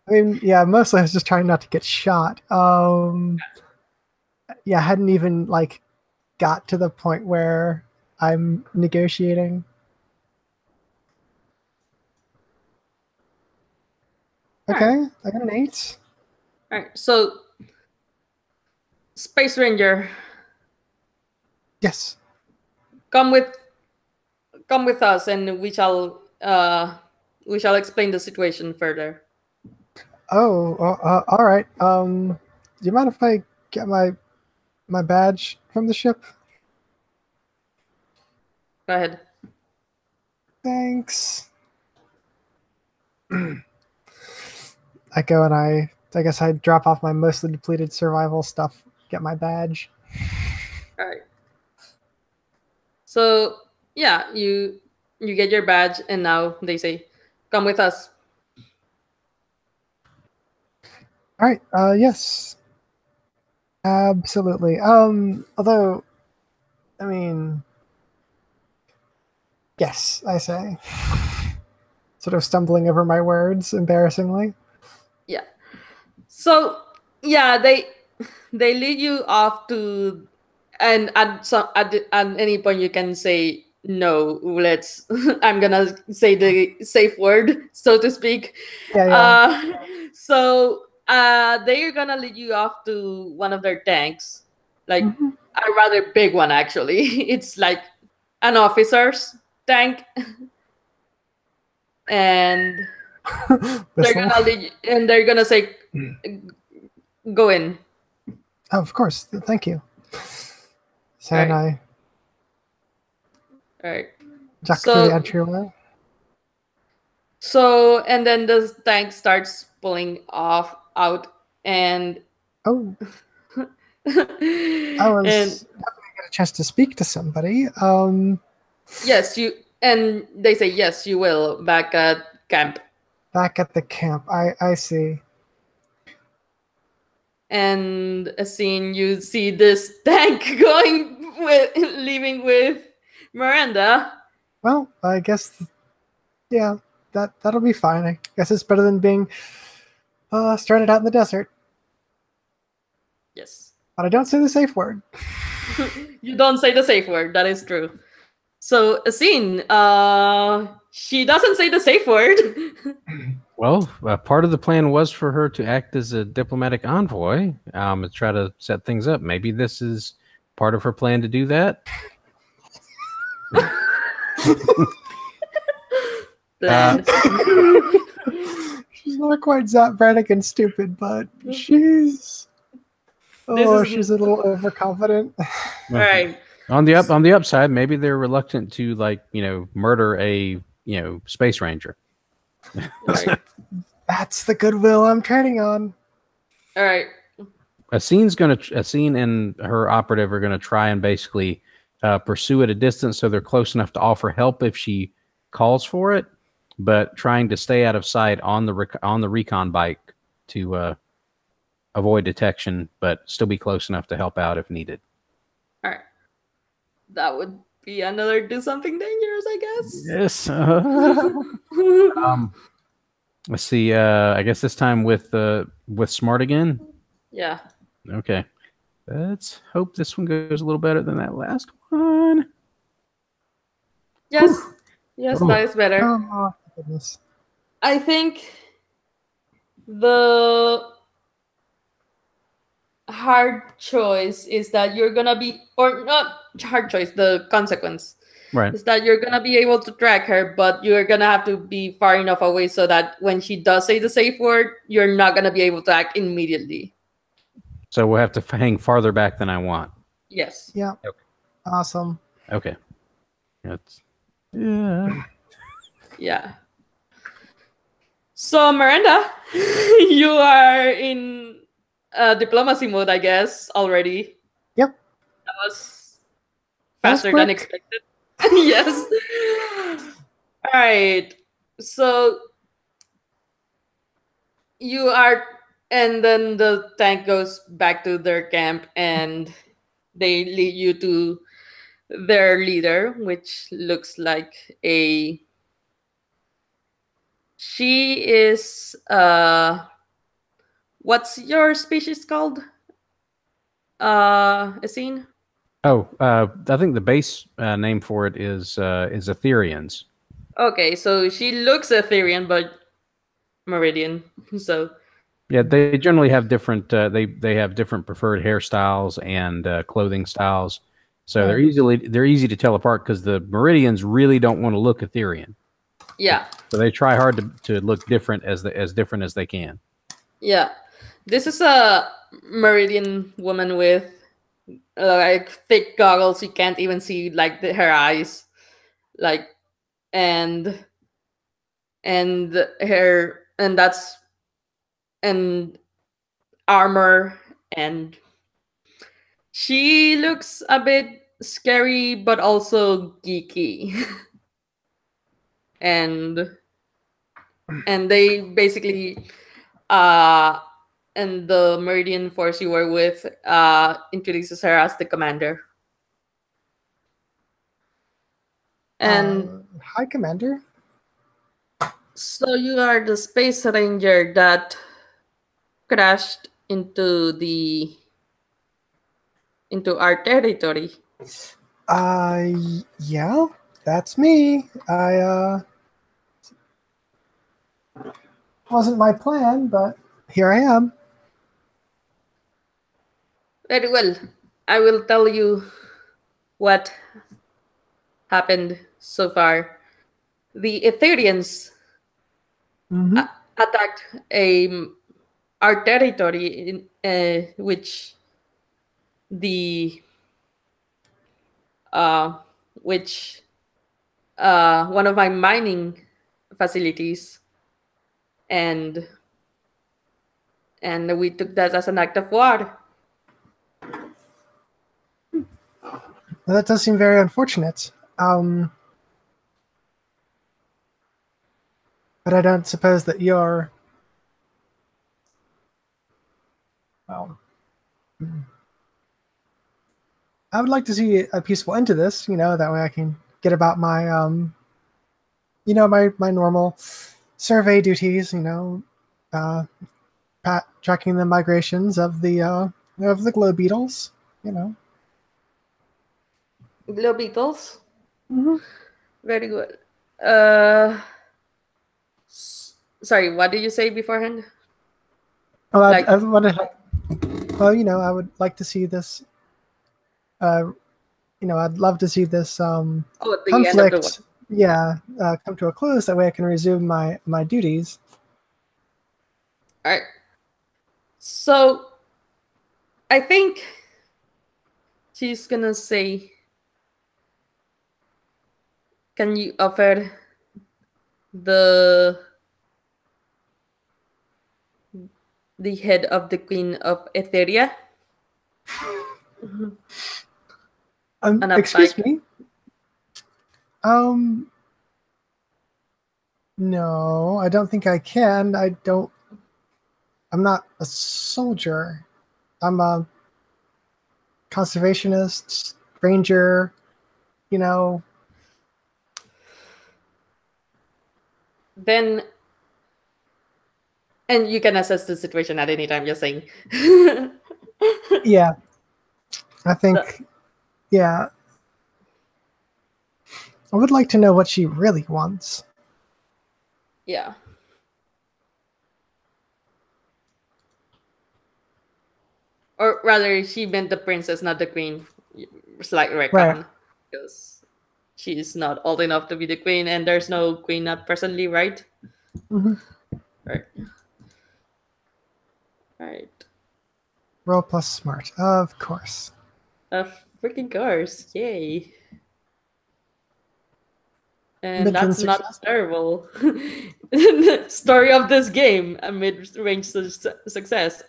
I mean, yeah, mostly I was just trying not to get shot. I hadn't even got to the point where I'm negotiating. Okay, I got an 8. All right. So, Space Ranger, Yes. come with us, and we shall explain the situation further. Oh, all right. Do you mind if I get my badge from the ship? Go ahead. Thanks. I go and I guess I drop off my mostly depleted survival stuff, get my badge. All right. So yeah, you get your badge, and now they say, "Come with us." All right. Yes. Absolutely. Although, I mean, yes, I say, sort of stumbling over my words embarrassingly. Yeah. So yeah, they lead you off to, and at any point you can say no. Let's. I'm gonna say the safe word, so to speak. Yeah. So they're gonna lead you off to one of their tanks, like Mhm. a rather big one actually. It's like an officer's tank, and This they're little- gonna lead, and they're gonna say, "Go in." Oh, of course. Thank you. So All and right. I All right. duck through the entryway. So, and then the tank starts pulling off out, and Oh, I and was happy to get a chance to speak to somebody. yes, and they say yes, you will back at camp. Back at the camp. I see. And a scene, you see this tank leaving with Miranda. Well, I guess, yeah, that'll be fine. I guess it's better than being stranded out in the desert. Yes. But I don't say the safe word. You don't say the safe word. That is true. So, a scene. She doesn't say the safe word. Well, part of the plan was for her to act as a diplomatic envoy and try to set things up. Maybe this is part of her plan to do that. Plan. She's not quite Zap Brannigan stupid, but she's a little overconfident. Right. On the upside, maybe they're reluctant to murder a space ranger. Right. That's the goodwill I'm trading on. All right. A scene and her operative are gonna try and basically pursue at a distance, so they're close enough to offer help if she calls for it, but trying to stay out of sight on the recon bike to avoid detection, but still be close enough to help out if needed. All right. That would be another do something dangerous, I guess. Yes. Let's see. I guess this time with Smart again. Yeah. Okay. Let's hope this one goes a little better than that last one. Yes. Yes, Oh. that is better. Oh, goodness. I think the hard choice is that you're gonna be, or not hard choice, the consequence Right. is that you're gonna be able to track her, but you're gonna have to be far enough away so that when she does say the safe word, you're not gonna be able to act immediately. So we'll have to hang farther back than I want. Yes. Yeah. Okay. Awesome. Okay. Yeah. Yeah. So Miranda, you are in diplomacy mode, I guess, already. Yep. That was That was faster than quick. expected. Yes. All right. So you are, and then the tank goes back to their camp, and they lead you to their leader, which looks like a. She is what's your species called? Essene? Oh, I think the base name for it is Ethereans. Okay, so she looks Etherean, but Meridian. So Yeah, they generally have different. They have different preferred hairstyles and clothing styles, so Right. they're easy to tell apart because the Meridians really don't want to look Etherean. yeah, So they try hard to look different as different as they can. yeah. This is a Meridian woman with like thick goggles. You can't even see like her eyes, like and her and that's and armor, and she looks a bit scary but also geeky. and they basically and the Meridian force you were with introduces her as the commander. And Hi, Commander. so you are the space ranger that crashed into our territory. Yeah, that's me. Wasn't my plan, but here I am. Very well. I will tell you what happened so far. The Ethereans Mm-hmm. attacked our territory, which the uh, which one of my mining facilities, and we took that as an act of war. Well, that does seem very unfortunate. But I don't suppose that you're. Well, I would like to see a peaceful end to this. That way I can get about my my normal survey duties. Tracking the migrations of the glow beetles. Glow beetles. Mm-hmm. Very good. Sorry, what did you say beforehand? Oh, Like, I wanted. Well, I would like to see this. I'd love to see this oh, at the end of the war. conflict. Come to a close. That way, I can resume my duties. All right. So, I think she's gonna say, "Can you offer the head of the Queen of Etheria?" And a Excuse pike. me. No, I don't think I can. I'm not a soldier. I'm a conservationist, ranger. Then, and you can assess the situation at any time. Just saying. Yeah. I think. Yeah. I would like to know what she really wants. Yeah. Or rather, she meant the princess, not the queen. Slight retcon. Right. Because she's not old enough to be the queen, and there's no queen at presently, right? Mm-hmm. Right. Right. Roll plus smart, of course. Of freaking course. Yay. And Mid-range that's not success. terrible. Story of this game, a mid-range success.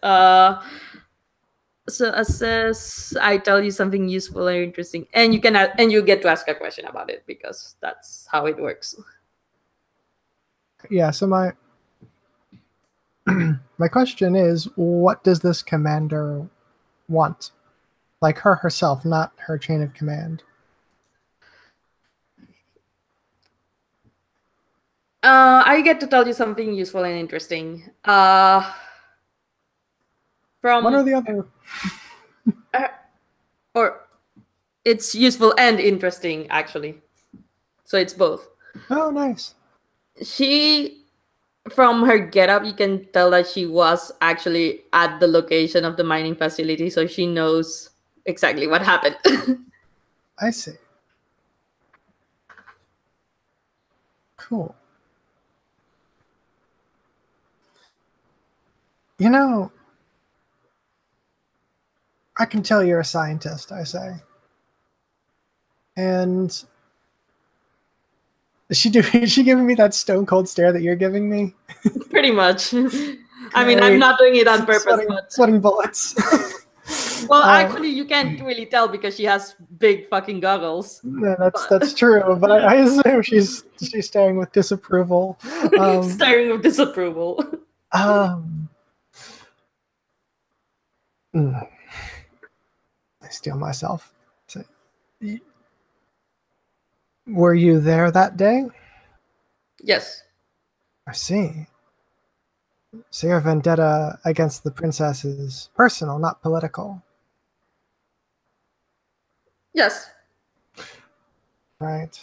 So assess. I tell you something useful or interesting, and you can and you get to ask a question about it because that's how it works. Yeah. So my my question is, what does this commander want? Like her herself, not her chain of command. I get to tell you something useful and interesting. From One or the other. or It's useful and interesting, actually. So it's both. Oh, nice. She, from her getup, you can tell that she was actually at the location of the mining facility, so she knows exactly what happened. I see. Cool. You know, I can tell you're a scientist, I say. And is she giving me that stone cold stare that you're giving me? Pretty much. I mean, I'm not doing it on purpose, but sweating bullets. well, actually, you can't really tell because she has big fucking goggles. Yeah, that's true, but I assume she's staring with disapproval. Staring with disapproval. I steal myself. So, were you there that day? Yes. I see. So your vendetta against the princess is personal, not political. Yes. Right.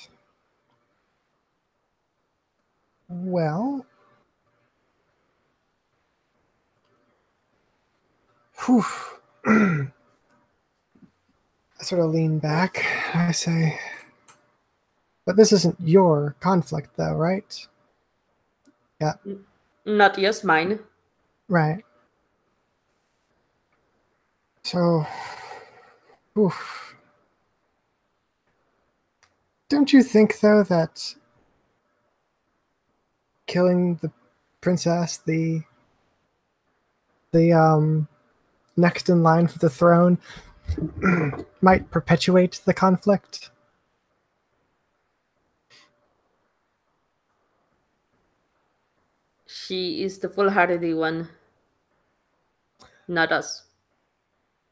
Well. Whew. I sort of lean back. I say, but this isn't your conflict, though, right? Yeah. Not yours, mine. Right. So, oof. Don't you think, though, that killing the princess, the next in line for the throne, might perpetuate the conflict? She is the foolhardy one, not us.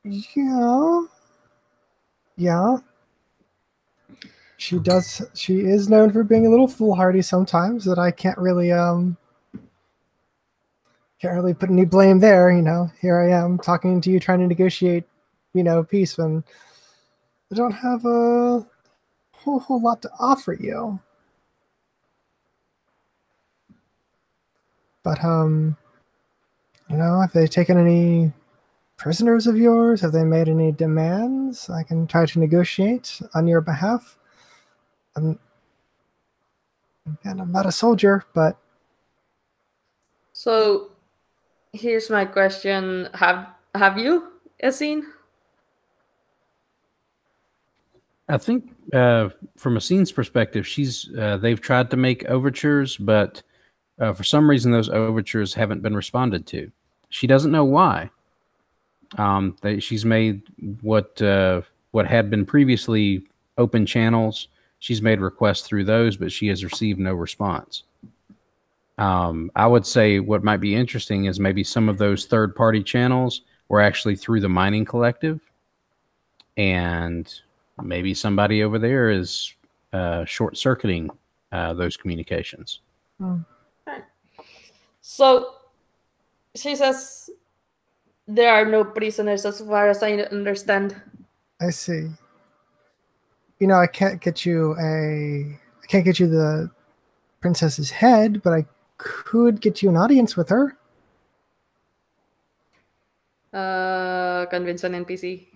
Yeah. Yeah. She is known for being a little foolhardy sometimes, that I can't really put any blame there, Here I am talking to you, trying to negotiate, peace, when I don't have a whole lot to offer you. But have they taken any prisoners of yours? Have they made any demands? I can try to negotiate on your behalf. I'm not a soldier, but... So, here's my question. Have you, Essene? I think from Essene's perspective, they've tried to make overtures, but for some reason those overtures haven't been responded to. She doesn't know why. She's made what had been previously open channels. She's made requests through those, but she has received no response. I would say what might be interesting is maybe some of those third-party channels were actually through the mining collective, and maybe somebody over there is short-circuiting those communications. So, she says there are no prisoners as far as I understand. I see. I can't get you the princess's head, but I could get you an audience with her. Convince an NPC.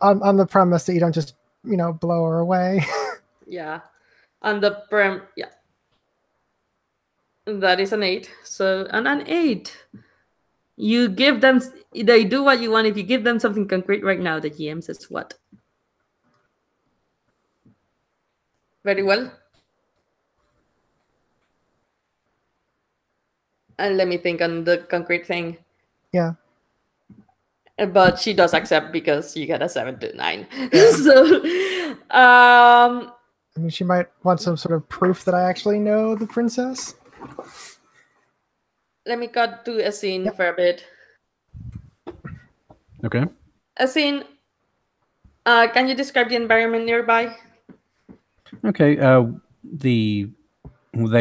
On the premise that you don't just, blow her away. Yeah. On the yeah. That is an 8. So, an 8. You give them, they do what you want. If you give them something concrete right now, the GM says what? Very well. And let me think on the concrete thing. Yeah. But she does accept because you get a 7 to 9. Yeah. So, I mean, she might want some sort of proof that I actually know the princess. Let me cut to Essene for a bit. Okay. Essene, can you describe the environment nearby? Okay. They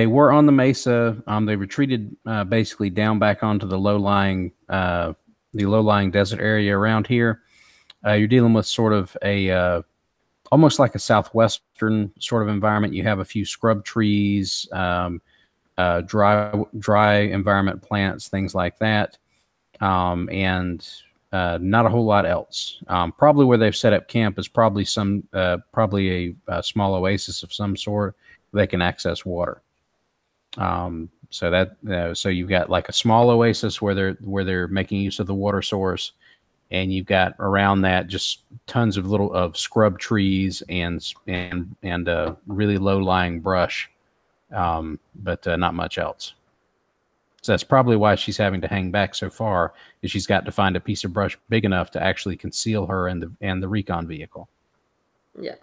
were on the mesa. They retreated basically down back onto the low-lying desert area around here. You're dealing with sort of a almost like a southwestern sort of environment. You have a few scrub trees, dry environment plants, things like that, and not a whole lot else. Probably where they've set up camp is probably a small oasis of some sort where they can access water. So you've got like a small oasis where they're making use of the water source, and you've got around that just tons of scrub trees and really low lying brush, but not much else. So that's probably why she's having to hang back so far, is she's got to find a piece of brush big enough to actually conceal her and the recon vehicle. Yeah.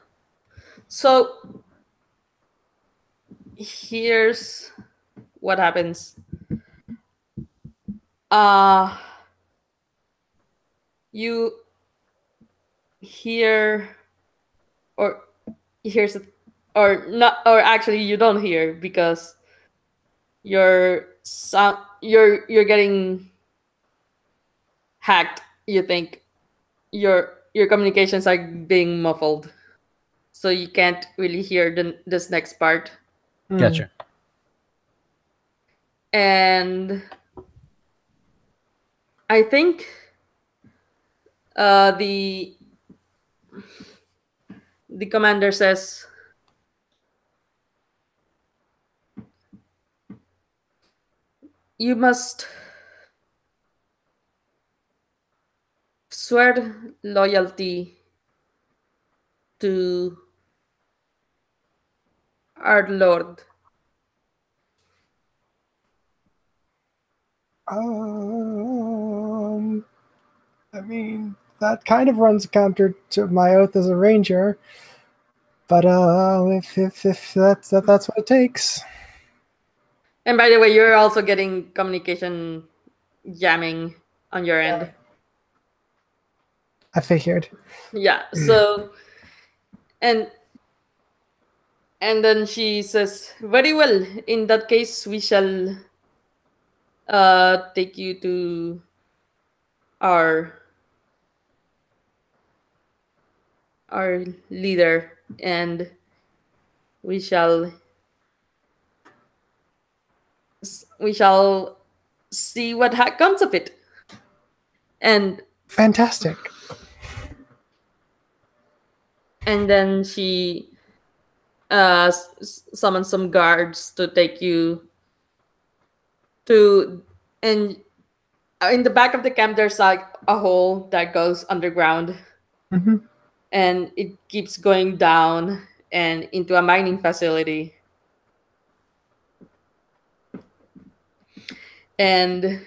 So here's what happens. You hear, or here's, or not, or actually you don't hear, because your sound, you're getting hacked. You think your communications are being muffled, so you can't really hear this next part. Gotcha. And I think the commander says, you must swear loyalty to our Lord. I mean, that kind of runs counter to my oath as a ranger. But if that's what it takes. And by the way, you're also getting communication jamming on your end. I figured. Yeah. So, and then she says, very well. In that case, we shall take you to our leader, and we shall see what comes of it. And fantastic. And then she summons some guards to take you to, and in the back of the camp there's like a hole that goes underground. Mm-hmm. And it keeps going down and into a mining facility. And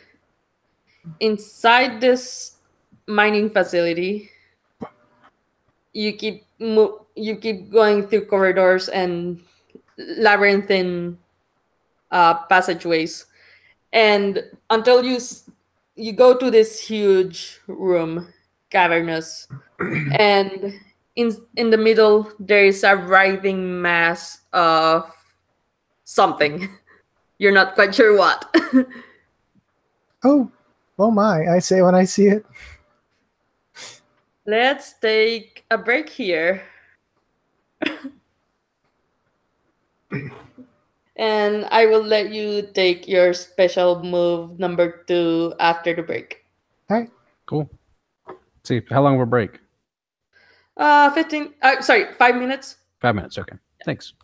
inside this mining facility, you keep going through corridors and labyrinthine passageways, and until you go to this huge room, cavernous, and in the middle there is a writhing mass of something. You're not quite sure what. Oh my, I say when I see it. Let's take a break here. And I will let you take your special move number 2 after the break. All right. Cool. Let's see, how long of a break? 5 minutes. 5 minutes, okay. Thanks.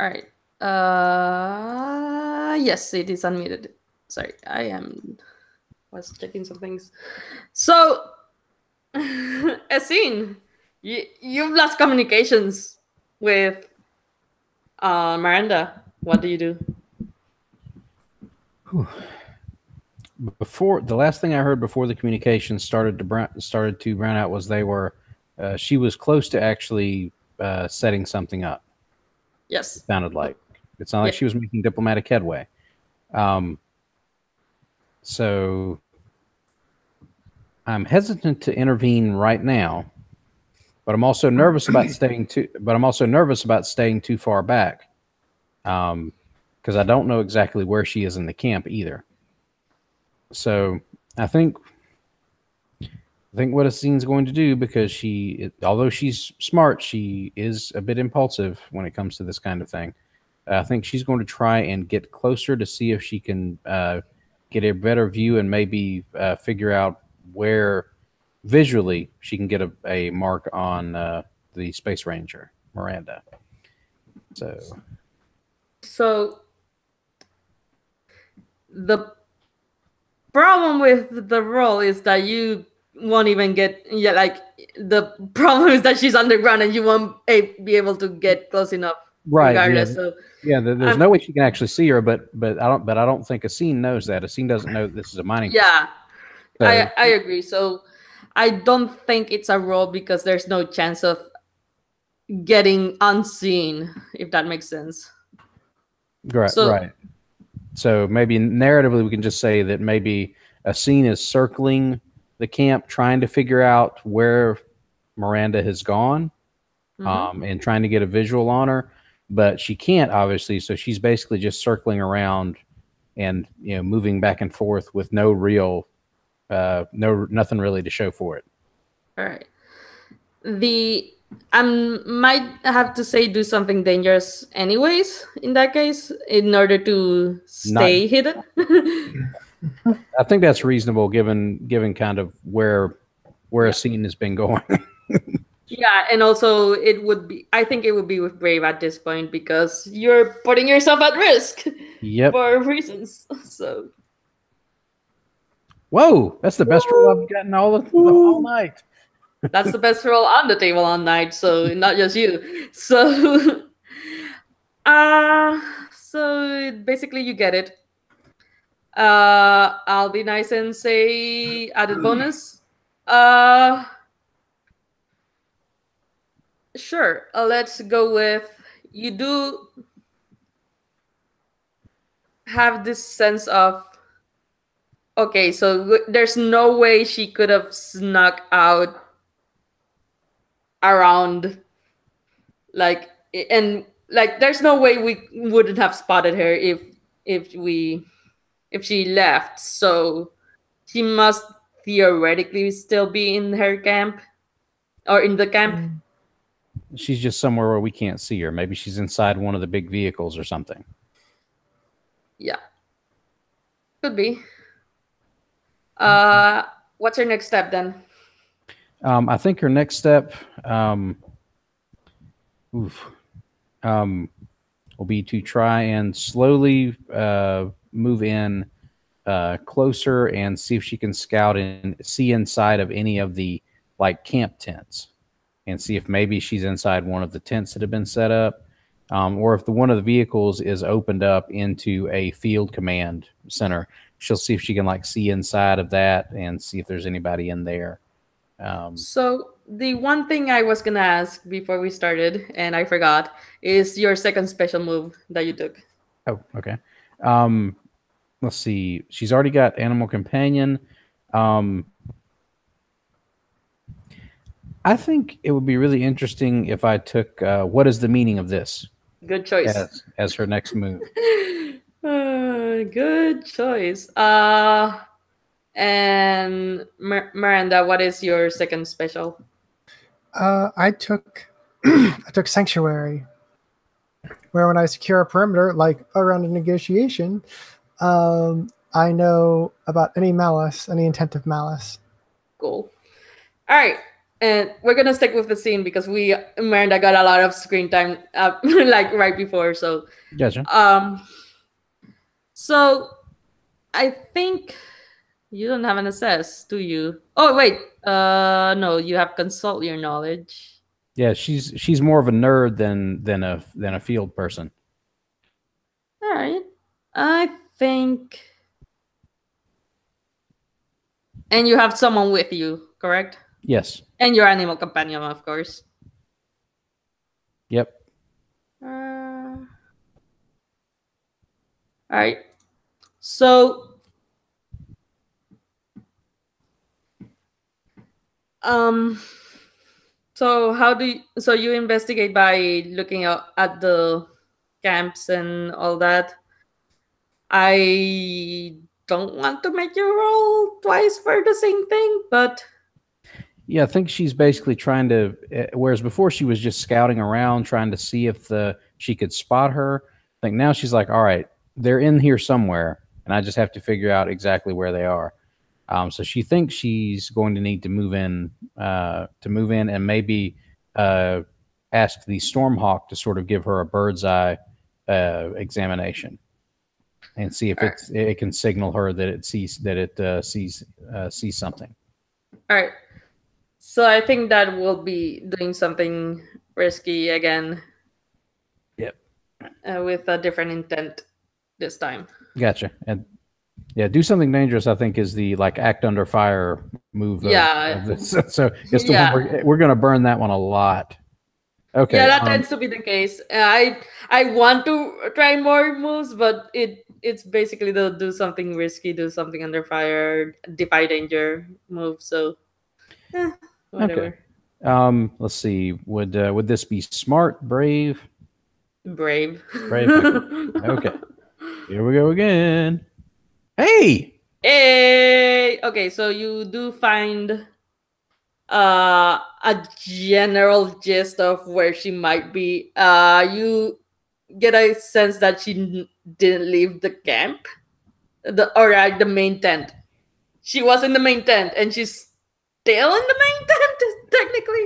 All right. Yes, it is unmuted. Sorry, was checking some things. So, Essene, you've lost communications with Miranda. What do you do? Before the last thing I heard before the communication started to brown out was she was close to actually setting something up. Yes. It sounded like she was making diplomatic headway. So I'm hesitant to intervene right now, but I'm also nervous about staying too far back, because I don't know exactly where she is in the camp either. So I think what Essene's going to do, because although she's smart, she is a bit impulsive when it comes to this kind of thing. I think she's going to try and get closer to see if she can get a better view and maybe figure out where visually she can get a mark on the Space Ranger, Miranda. So the problem with the roll is that you won't even get the problem is that she's underground and you won't be able to get close enough, right? Regardless. There's no way she can actually see her, but I don't think Essene knows that. Essene doesn't know that this is a mining. Yeah, so, I agree. So I don't think it's a roll because there's no chance of getting unseen, if that makes sense. Right. Right. So maybe narratively we can just say that maybe Essene is circling the camp, trying to figure out where Miranda has gone, and trying to get a visual on her, but she can't, obviously. So she's basically just circling around and moving back and forth with no real, nothing really to show for it. All right. I might have to say do something dangerous anyways in that case in order to stay hidden. I think that's reasonable given kind of where Essene has been going. Yeah, and also I think it would be with Brave at this point because you're putting yourself at risk. Yep. For reasons. So. Whoa, that's the best roll I've gotten all night. That's the best roll on the table all night, so not just you. So, so basically you get it. I'll be nice and say added bonus. Sure. Let's go with you do have this sense of okay, so there's no way she could have snuck out around there's no way we wouldn't have spotted her if she left, so she must theoretically still be in her camp or in the camp. She's just somewhere where we can't see her. Maybe she's inside one of the big vehicles or something. Yeah, could be. What's her next step then? I think her next step will be to try and slowly move in closer and see if she can scout and see inside of any of the camp tents and see if maybe she's inside one of the tents that have been set up, or if one of the vehicles is opened up into a field command center. She'll see if she can see inside of that and see if there's anybody in there. So the one thing I was gonna ask before we started, and I forgot, is your second special move that you took. Oh, okay. Let's see. She's already got Animal Companion. I think it would be really interesting if I took what is the meaning of this? Good choice. As her next move. Good choice. And Miranda, what is your second special? I took Sanctuary, where when I secure a perimeter, around a negotiation, I know about any intent of malice. Cool. All right. and we're gonna stick with the scene because Miranda got a lot of screen time, like right before. So, Gotcha. So I think you don't have an assess, do you? Oh wait, no, you have consult your knowledge. Yeah, she's more of a nerd than a field person. All right, I think, and you have someone with you, correct? Yes. And your animal companion, of course. Yep. All right. So, so so you investigate by looking at the camps and all that. I don't want to make you roll twice for the same thing, but yeah, I think she's basically trying to. Whereas before she was just scouting around, trying to see if she could spot her. I think now she's like, all right, they're in here somewhere, and I just have to figure out exactly where they are. So she thinks she's going to need to move in, and maybe ask the Stormhawk to sort of give her a bird's eye examination and see if it can signal her that it sees sees something. All right. So I think that will be doing something risky again. Yep. With a different intent this time. Gotcha. And yeah, do something dangerous, I think, is the act under fire move. Of this. So it's the one we're going to burn that one a lot. Okay. Yeah, that tends to be the case. I want to try more moves, but it's basically to do something risky, do something under fire, defy danger move. So, whatever. Okay. Let's see. Would this be smart, brave? Brave. Brave. Okay. Here we go again. Hey. Okay, so you do find a general gist of where she might be. You get a sense that she didn't leave the camp, the main tent. She was in the main tent, and she's still in the main tent, technically.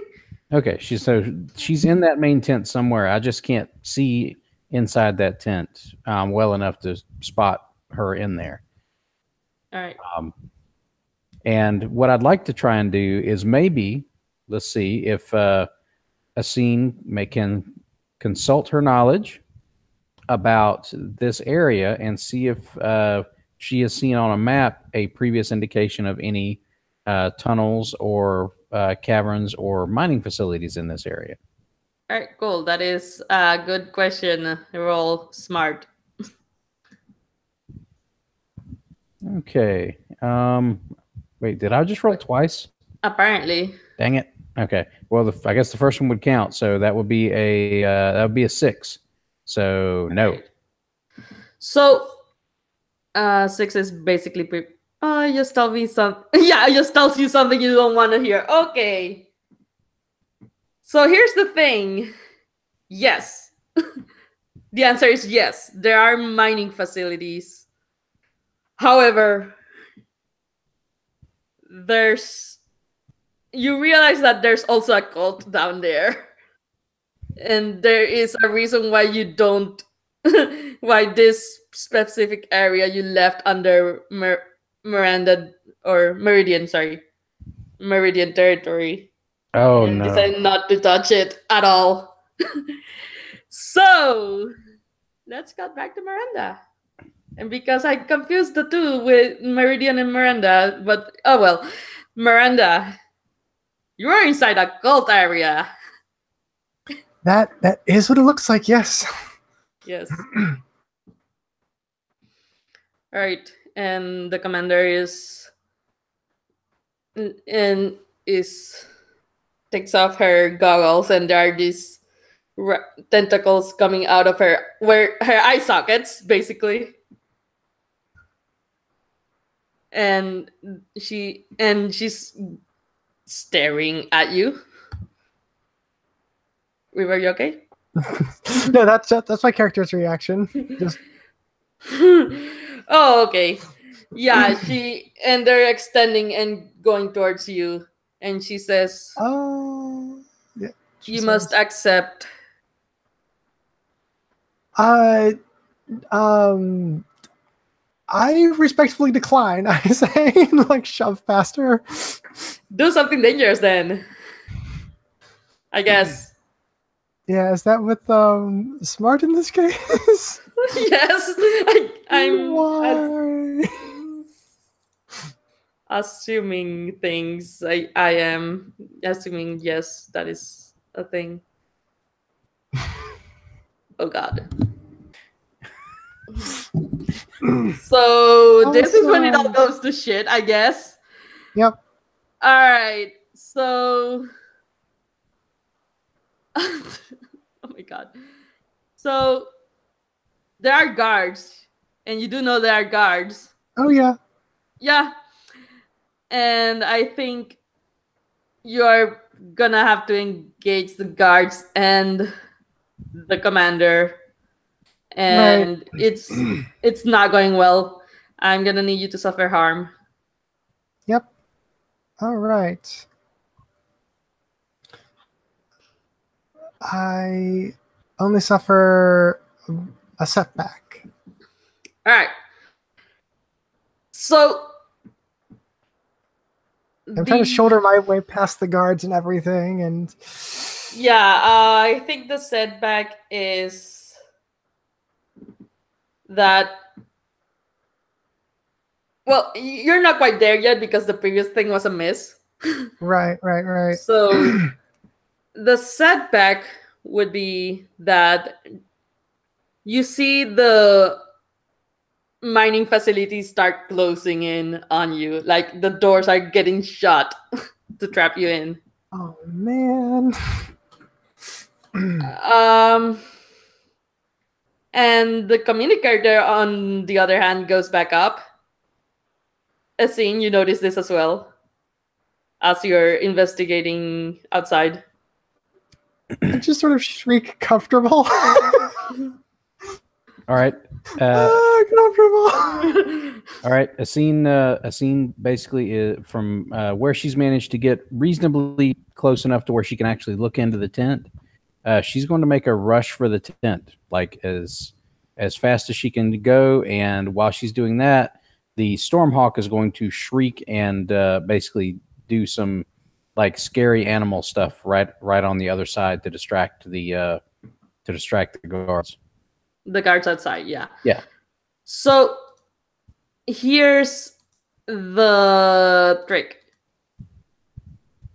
Okay, she's in that main tent somewhere. I just can't see inside that tent well enough to spot her in there. All right. And what I'd like to try and do is maybe, let's see if Asin can consult her knowledge about this area and see if she has seen on a map a previous indication of any tunnels or caverns or mining facilities in this area. All right, cool. That is a good question. Roll smart. Okay. Wait, did I just roll twice? Apparently. Dang it. Okay. Well, I guess the first one would count, so that would be a 6. So no. So 6 is basically just tell me something. Yeah, just tells you something you don't want to hear. Okay. So here's the thing. Yes. The answer is yes. There are mining facilities. However, you realize that there's also a cult down there. And there is a reason why you don't, why this specific area you left under Meridian territory. Oh, and no. Decided not to touch it at all. So, let's cut back to Miranda. And because I confused the two with Meridian and Miranda, but oh well. Miranda, you are inside a cult area. That is what it looks like, yes. Yes. All right. And the commander takes off her goggles, and there are these tentacles coming out of her eye sockets, basically. And she's staring at you. River, you okay? No, that's my character's reaction. Just oh, okay. Yeah, they're extending and going towards you, and she says, Oh, yeah. you must accept. I respectfully decline. I say, like, shove past her. Do something dangerous then. I guess. Yeah, is that with smart in this case? Yes, I'm Why? assuming things. I am assuming yes, that is a thing. Oh God. So this is when it all goes to shit, I guess. Yep. All right. So. Oh my God. So there are guards, and you do know there are guards. Oh yeah. Yeah. And I think you're gonna have to engage the guards and the commander. And it's not going well. I'm gonna need you to suffer harm. Yep. All right. I only suffer a setback. All right. So I'm trying to shoulder my way past the guards and everything, and yeah, I think the setback is that. Well, you're not quite there yet because the previous thing was a miss. Right. So the setback would be that you see the mining facilities start closing in on you. Like the doors are getting shut to trap you in. Oh man. And the communicator, on the other hand, goes back up. Essene, you notice this as well as you're investigating outside. I just sort of shriek comfortable. All right. Comfortable. All right. Essene basically is from where she's managed to get reasonably close enough to where she can actually look into the tent. She's going to make a rush for the tent, like as fast as she can go. And while she's doing that, the Stormhawk is going to shriek and basically do some like scary animal stuff right on the other side to distract the guards. The guards outside, yeah. Yeah. So here's the trick.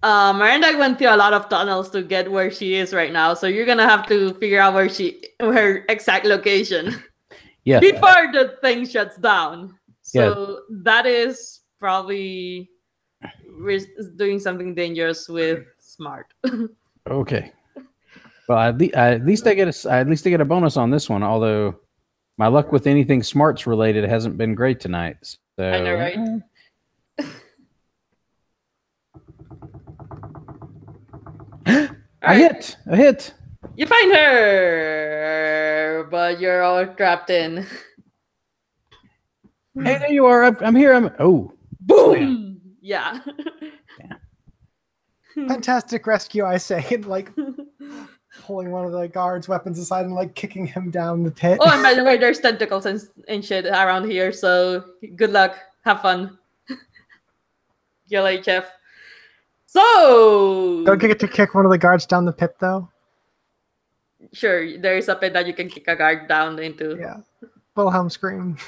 Miranda went through a lot of tunnels to get where she is right now, so you're gonna have to figure out her exact location. Yeah. Before the thing shuts down. So that is probably doing something dangerous with smart. Okay. Well, at least I get a bonus on this one. Although my luck with anything smarts related hasn't been great tonight. So I know, right? I hit. You find her, but you're all trapped in. Hey, there you are. I'm here. Boom. Slam. Yeah. Fantastic rescue, I say, and like pulling one of the guards' weapons aside and like kicking him down the pit. Oh, and by the way, there's tentacles and shit around here, so good luck. Have fun. You're late, Chef. So don't get to kick one of the guards down the pit, though. Sure, there is a pit that you can kick a guard down into. Yeah, Wilhelm scream.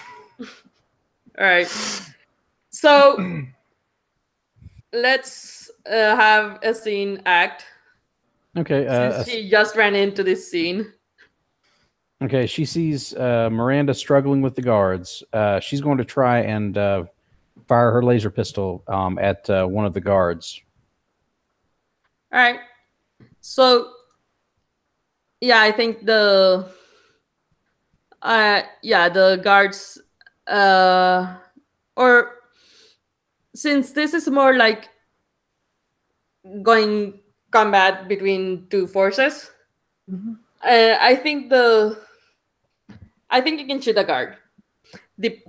All right. So let's have a scene act. Okay. Since she just ran into this scene. Okay, she sees Miranda struggling with the guards. She's going to try and fire her laser pistol at one of the guards. All right. So, yeah, I think the guards, or since this is more like going combat between two forces, I think you can shoot a guard. The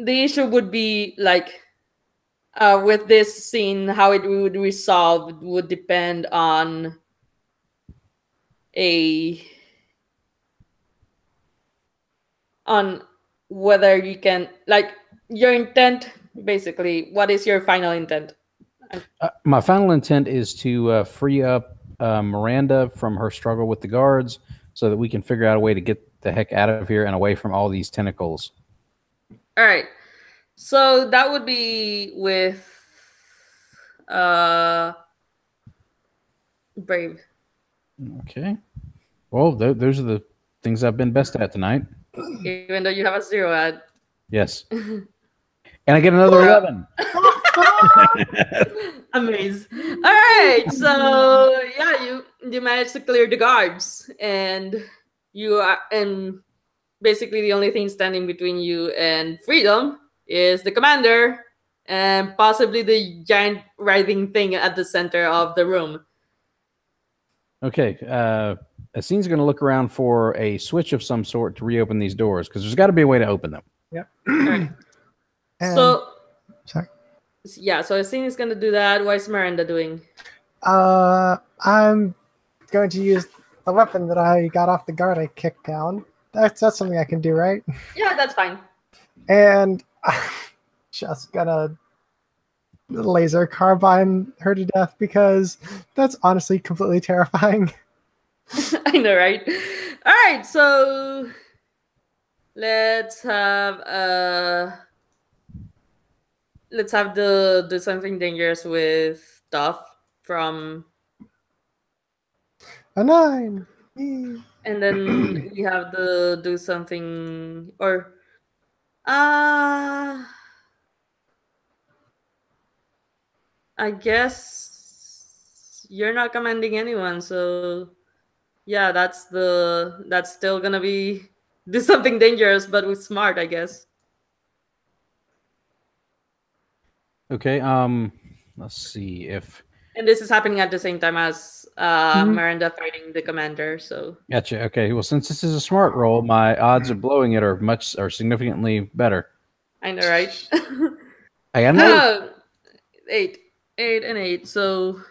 issue would be like with this scene, how it would resolve would depend on on whether you can, like, your intent. Basically, what is your final intent? My final intent is to free up Miranda from her struggle with the guards, so that we can figure out a way to get the heck out of here and away from all these tentacles. All right. So that would be with Brave. Okay. Well, those are the things I've been best at tonight. Even though you have a 0 at. Yes. And I get another 11. Amazing. All right. So yeah, you managed to clear the guards, and basically the only thing standing between you and freedom is the commander and possibly the giant writhing thing at the center of the room. Okay. Assine's going to look around for a switch of some sort to reopen these doors, because there's got to be a way to open them. Yep. Right. So, sorry. Yeah, so Asine is going to do that. What is Miranda doing? I'm going to use the weapon that I got off the guard I kicked down. That's something I can do, right? Yeah, that's fine. And I'm just gonna laser carbine her to death, because that's honestly completely terrifying. I know, right? All right, so let's have the do something dangerous with Duff from A 9. And then we have the do something, or I guess you're not commanding anyone, so yeah, that's still gonna be do something dangerous, but with smart, I guess. Okay. Let's see if. And this is happening at the same time as Miranda fighting the commander. So Gotcha. Okay. Well, since this is a smart roll, my odds of blowing it are significantly better. I know, right? I got no. 8 and 8. So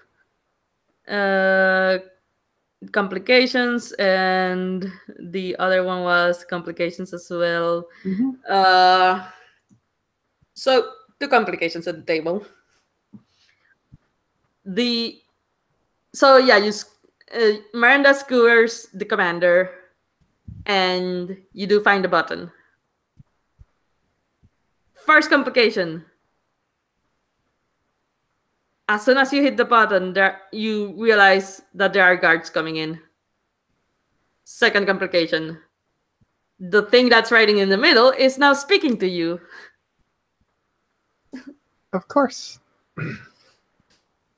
complications, and the other one was complications as well. So 2 complications at the table. Miranda skewers the commander, and you do find the button. First complication. As soon as you hit the button, you realize that there are guards coming in. Second complication. The thing that's writing in the middle is now speaking to you. Of course.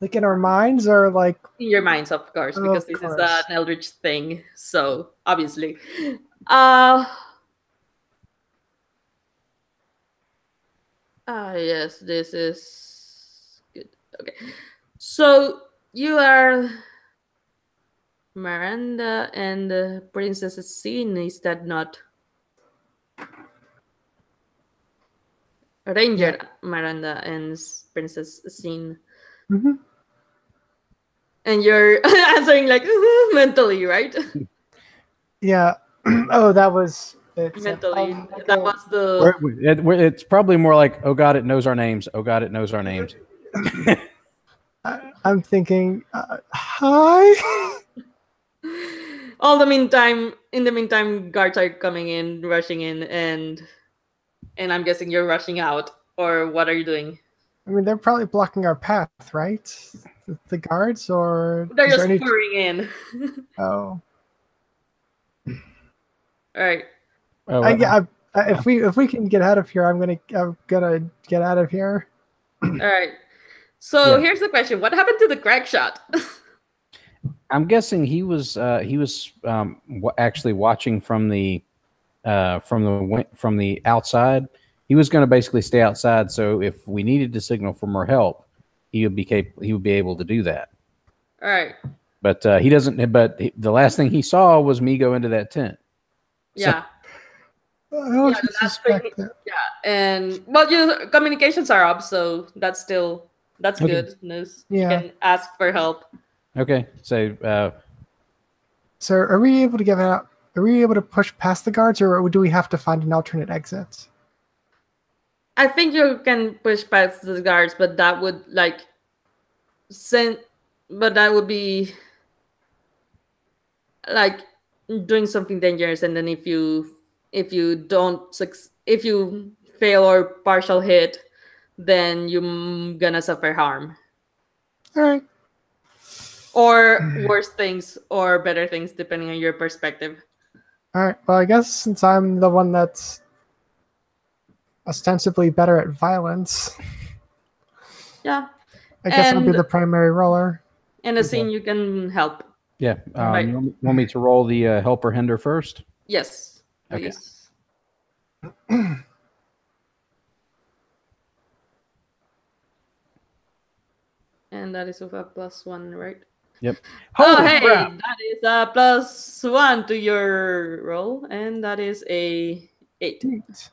Like in our minds, or like in your minds, of course, because this is an eldritch thing. So obviously, yes, this is good. Okay, so you are Miranda and Princess Asine. Is that not Ranger Miranda and Princess Asine? And you're answering like mentally, right? Yeah. Oh, that was it. Mentally. That was the. It's probably more like, oh God, it knows our names. Oh God, it knows our names. I'm thinking, hi. In the meantime, guards are coming in, rushing in, and I'm guessing you're rushing out, or what are you doing? I mean, they're probably blocking our path, right? The guards, or they're just pouring in. Oh. All right. If we can get out of here, I'm gonna get out of here. All right. So here's the question: what happened to the crack shot? I'm guessing he was actually watching from the outside. He was going to basically stay outside, so if we needed to signal for more help, he would be able to do that. All right. But he doesn't. But the last thing he saw was me go into that tent. Yeah. I don't Yeah, the last suspect thing. that. Yeah, and well, your communications are up, so that's Okay. good news. You Yeah. can ask for help. Okay, so So are we able to get out? Are we able to push past the guards, or do we have to find an alternate exit? I think you can push past the guards, but that would like send. But that would be like doing something dangerous, and then if you don't if you fail or partial hit, then you're gonna suffer harm All right. or worse things or better things depending on your perspective. All right. Well, I guess since I'm the one that's ostensibly better at violence, Yeah, I guess I'll be and the primary roller. in a scene you can help. yeah. Right. You want me to roll the help or hinder first? Yes, Okay. please. And that is with a +1, right? Yep. Oh, Holy hey, crap! that is a +1 to your roll, and that is a 8. Neat.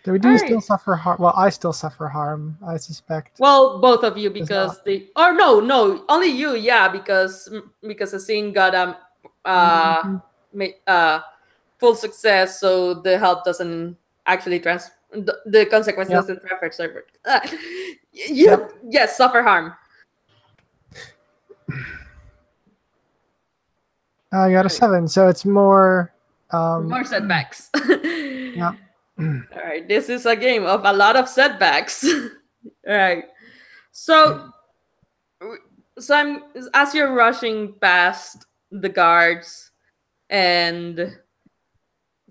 So we All do still right. suffer harm. Well, I still suffer harm, I suspect. Well, both of you Does because not. they or no, only you, yeah, because a scene got Mhm. full success, so the help doesn't actually the consequence Yep. doesn't transfer server. You yes, suffer harm. I got a 7, so it's more. More setbacks. Yep. All right, this is a game of a lot of setbacks. All right, so I'm as you're rushing past the guards and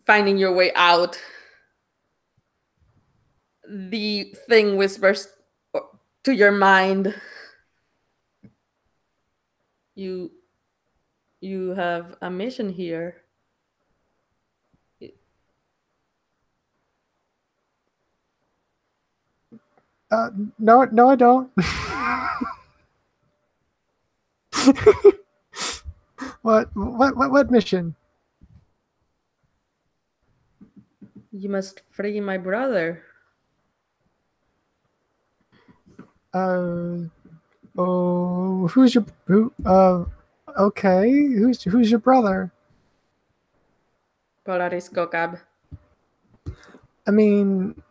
finding your way out, the thing whispers to your mind, you have a mission here. No, I don't. What mission? You must free my brother. Oh, who's your okay, who's your brother? Polaris Kokab. I mean,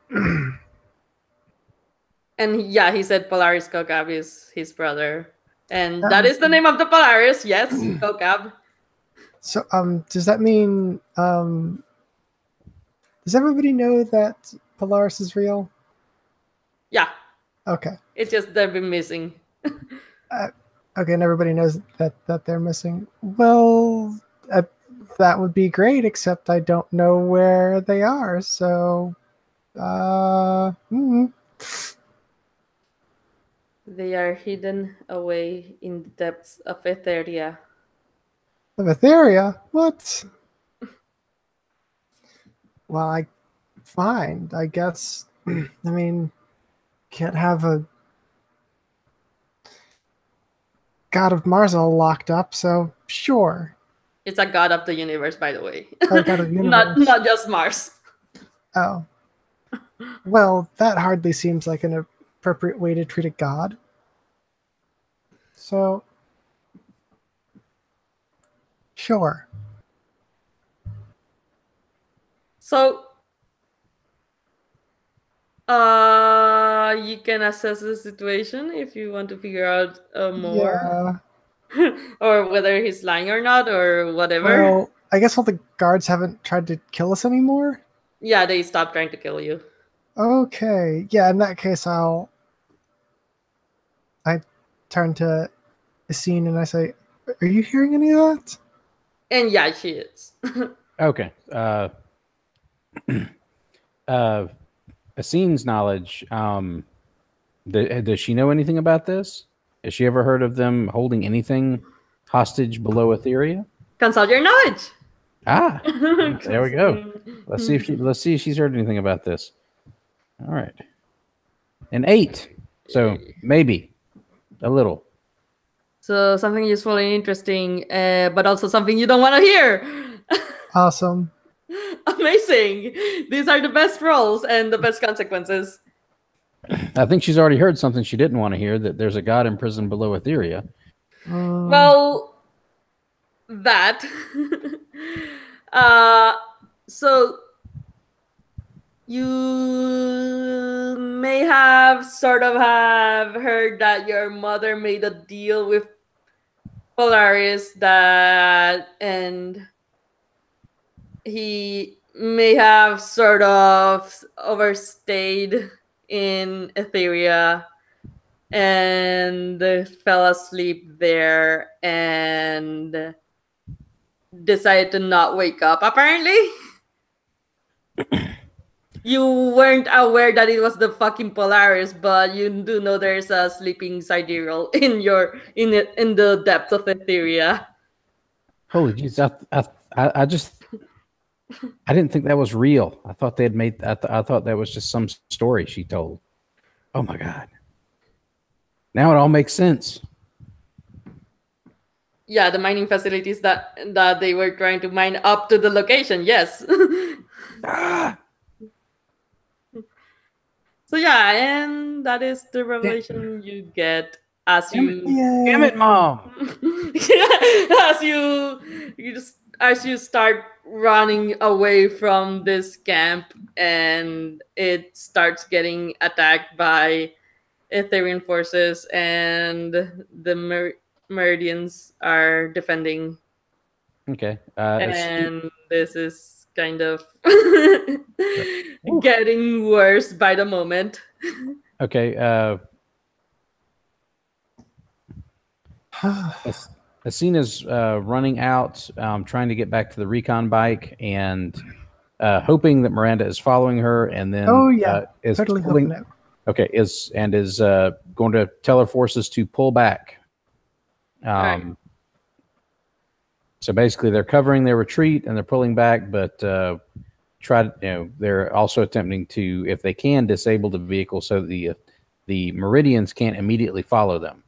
And yeah, he said Polaris Kokab is his brother. And that is the name of the Polaris, yes, Kokab. so does that mean does everybody know that Polaris is real? Yeah, Okay. it's just they've been missing. Okay, and everybody knows that they're missing. Well, that would be great, except I don't know where they are. So, They are hidden away in the depths of Etheria. of Etheria? What? Well, fine, I guess. I mean, can't have a god of Mars all locked up, so sure. It's a god of the universe, by the way. Oh, god of the universe. not just Mars. Oh. Well, that hardly seems like an appropriate way to treat a god. So, sure. So, you can assess the situation if you want to figure out more. Yeah. Or whether he's lying or not, or whatever. Well, I guess all the guards haven't tried to kill us anymore? Yeah, they stopped trying to kill you. Okay. Yeah, in that case, I turn to the scene and I say, are you hearing any of that? And yeah, she is. Okay. Asine's knowledge. Does she know anything about this? Has she ever heard of them holding anything hostage below Etheria? Consult your knowledge. Ah, there we go. Let's see if she's heard anything about this. All right, an 8. So maybe a little. So something useful and interesting, but also something you don't want to hear. Awesome. Amazing. These are the best roles and the best consequences. I think she's already heard something she didn't want to hear, that there's a god imprisoned below Etheria. Well, that. So you may have sort of have heard that your mother made a deal with Polaris and he may have sort of overstayed in Etheria and fell asleep there and decided to not wake up, apparently. You weren't aware that it was the fucking Polaris, but you do know there's a sleeping Sidereal in the depths of Etheria. Holy jeez! I just I didn't think that was real. I thought they had made. I thought that was just some story she told. Oh my god! Now it all makes sense. Yeah, the mining facilities that they were trying to mine up to the location. Yes. Ah! So yeah, and that is the revelation you get as you Damn it, Mom! as you start running away from this camp, and it starts getting attacked by Etherean forces, and the Meridians are defending. Okay. And this is kind of getting worse by the moment. Okay. Asina's running out, trying to get back to the recon bike, and hoping that Miranda is following her, and then is totally pulling. hoping it. Okay, is going to tell her forces to pull back. Right. So basically, they're covering their retreat and they're pulling back, but they're also attempting to, if they can, disable the vehicle so that the Meridians can't immediately follow them.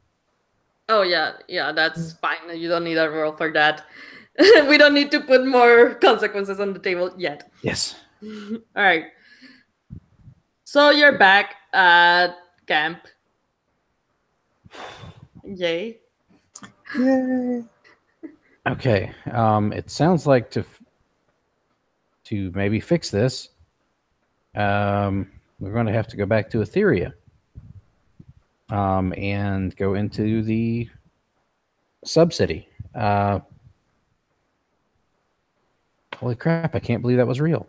Oh yeah, that's fine. You don't need a roll for that. We don't need to put more consequences on the table yet. Yes. All right. So you're back at camp. Yay. Yay. Okay. It sounds like to maybe fix this, we're going to have to go back to Etheria. And go into the sub-city. Holy crap, I can't believe that was real.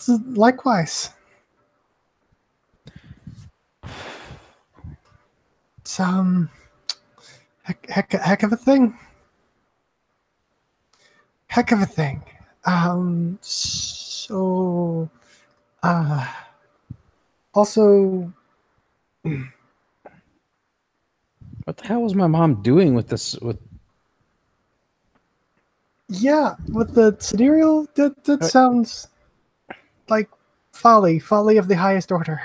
Likewise. It's heck of a thing. Heck of a thing. Also, what the hell was my mom doing with this? With the Sidereal, that sounds like folly of the highest order.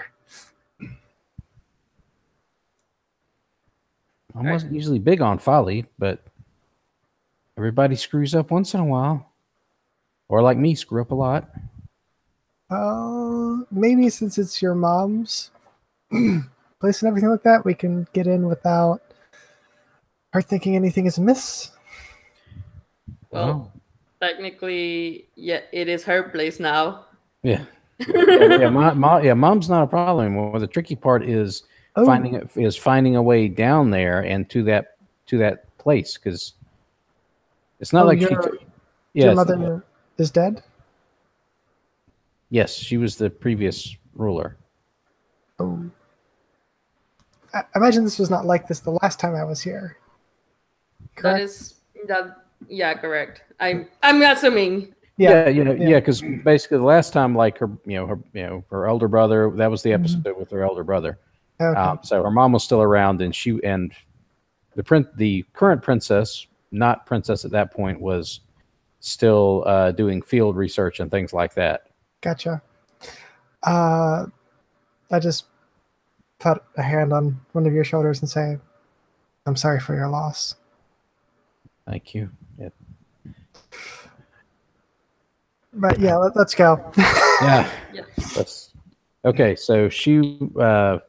I wasn't usually big on folly, but everybody screws up once in a while. Or like me, screw up a lot. Maybe since it's your mom's place and everything like that, we can get in without her thinking anything is amiss. Well, technically, yeah, it is her place now. Yeah. Mom's not a problem. Well, the tricky part is finding a way down there and to that place, because it's not like your mother is dead. Yes, she was the previous ruler. Oh, I imagine this was not like this the last time I was here. Correct? Yeah, correct. I'm assuming. Yeah, because basically the last time, like her elder brother, that was the episode with her elder brother. Okay. So her mom was still around, and the current princess, not princess at that point, was still doing field research and things like that. Gotcha. I just put a hand on one of your shoulders and say, "I'm sorry for your loss." Thank you. Yeah. But yeah, let's go. Yeah. Yeah. Okay, so she will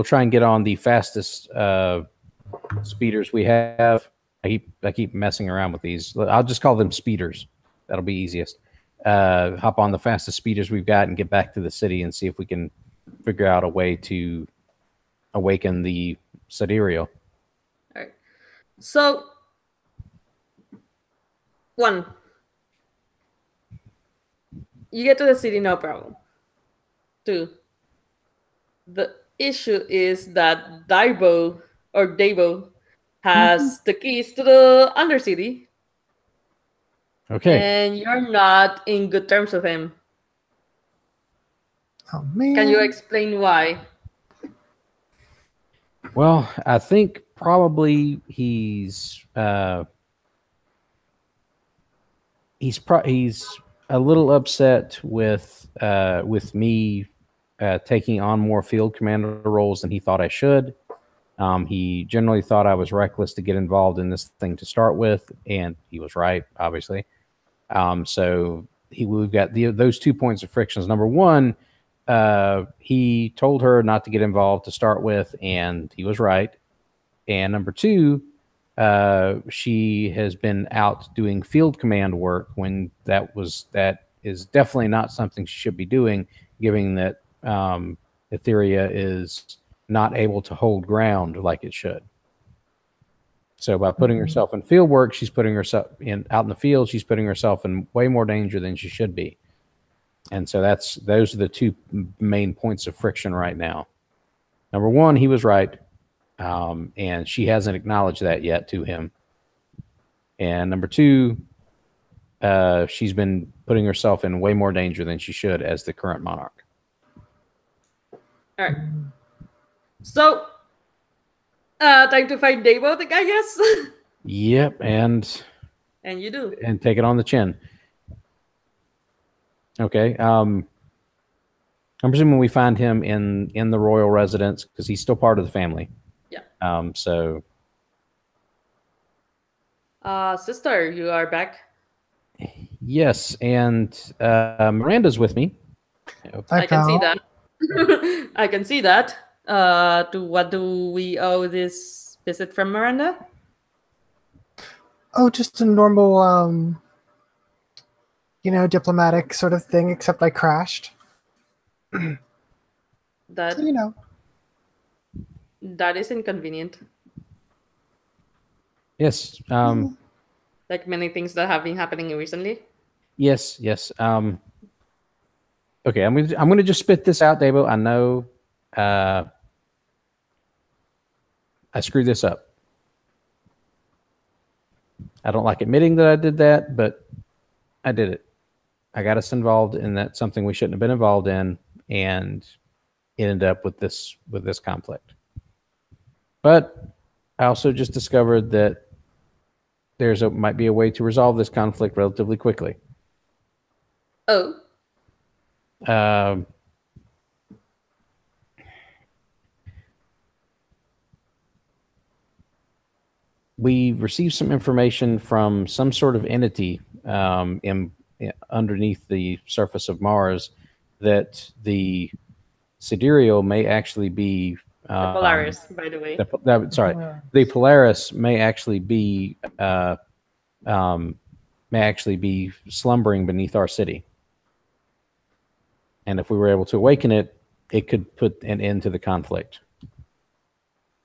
try and get on the fastest speeders we have. I keep messing around with these. I'll just call them speeders. That'll be easiest. Hop on the fastest speeders we've got and get back to the city and see if we can figure out a way to awaken the Sidereal. All right. So, 1, you get to the city, no problem. 2, the issue is that Daibo has the keys to the Undercity, Okay. and you're not in good terms with him. Oh man. Can you explain why? Well, I think probably he's a little upset with me taking on more field commander roles than he thought I should. He generally thought I was reckless to get involved in this thing to start with, and he was right, obviously. So we've got those 2 points of frictions. Number one, he told her not to get involved to start with, and he was right. And number two, she has been out doing field command work when that is definitely not something she should be doing, given that Etheria is not able to hold ground like it should. So by putting herself in field work, she's putting herself out in the field. She's putting herself in way more danger than she should be. And so those are the 2 main points of friction right now. Number one, he was right. And she hasn't acknowledged that yet to him. And number 2, she's been putting herself in way more danger than she should as the current monarch. All right. So, time to fight Davo, I guess. Yep, and you do. And take it on the chin. Okay. I'm presuming we find him in the royal residence because he's still part of the family. Yeah. So. Sister, you are back. Yes, and Miranda's with me. I can see that. I can see that. To what do we owe this visit from Miranda? Oh, just a normal, diplomatic sort of thing, except I crashed. That, so, that is inconvenient. Yes. Like many things that have been happening recently. Yes. Okay, I'm gonna just spit this out, Davo. I know I screwed this up. I don't like admitting that I did that, but I did it. I got us involved in something we shouldn't have been involved in, and it ended up with this conflict. But I also just discovered that might be a way to resolve this conflict relatively quickly. Oh. We received some information from some sort of entity underneath the surface of Mars that the Sidereal may actually be The Polaris, by the way. The Polaris may actually be slumbering beneath our city. And if we were able to awaken it, it could put an end to the conflict.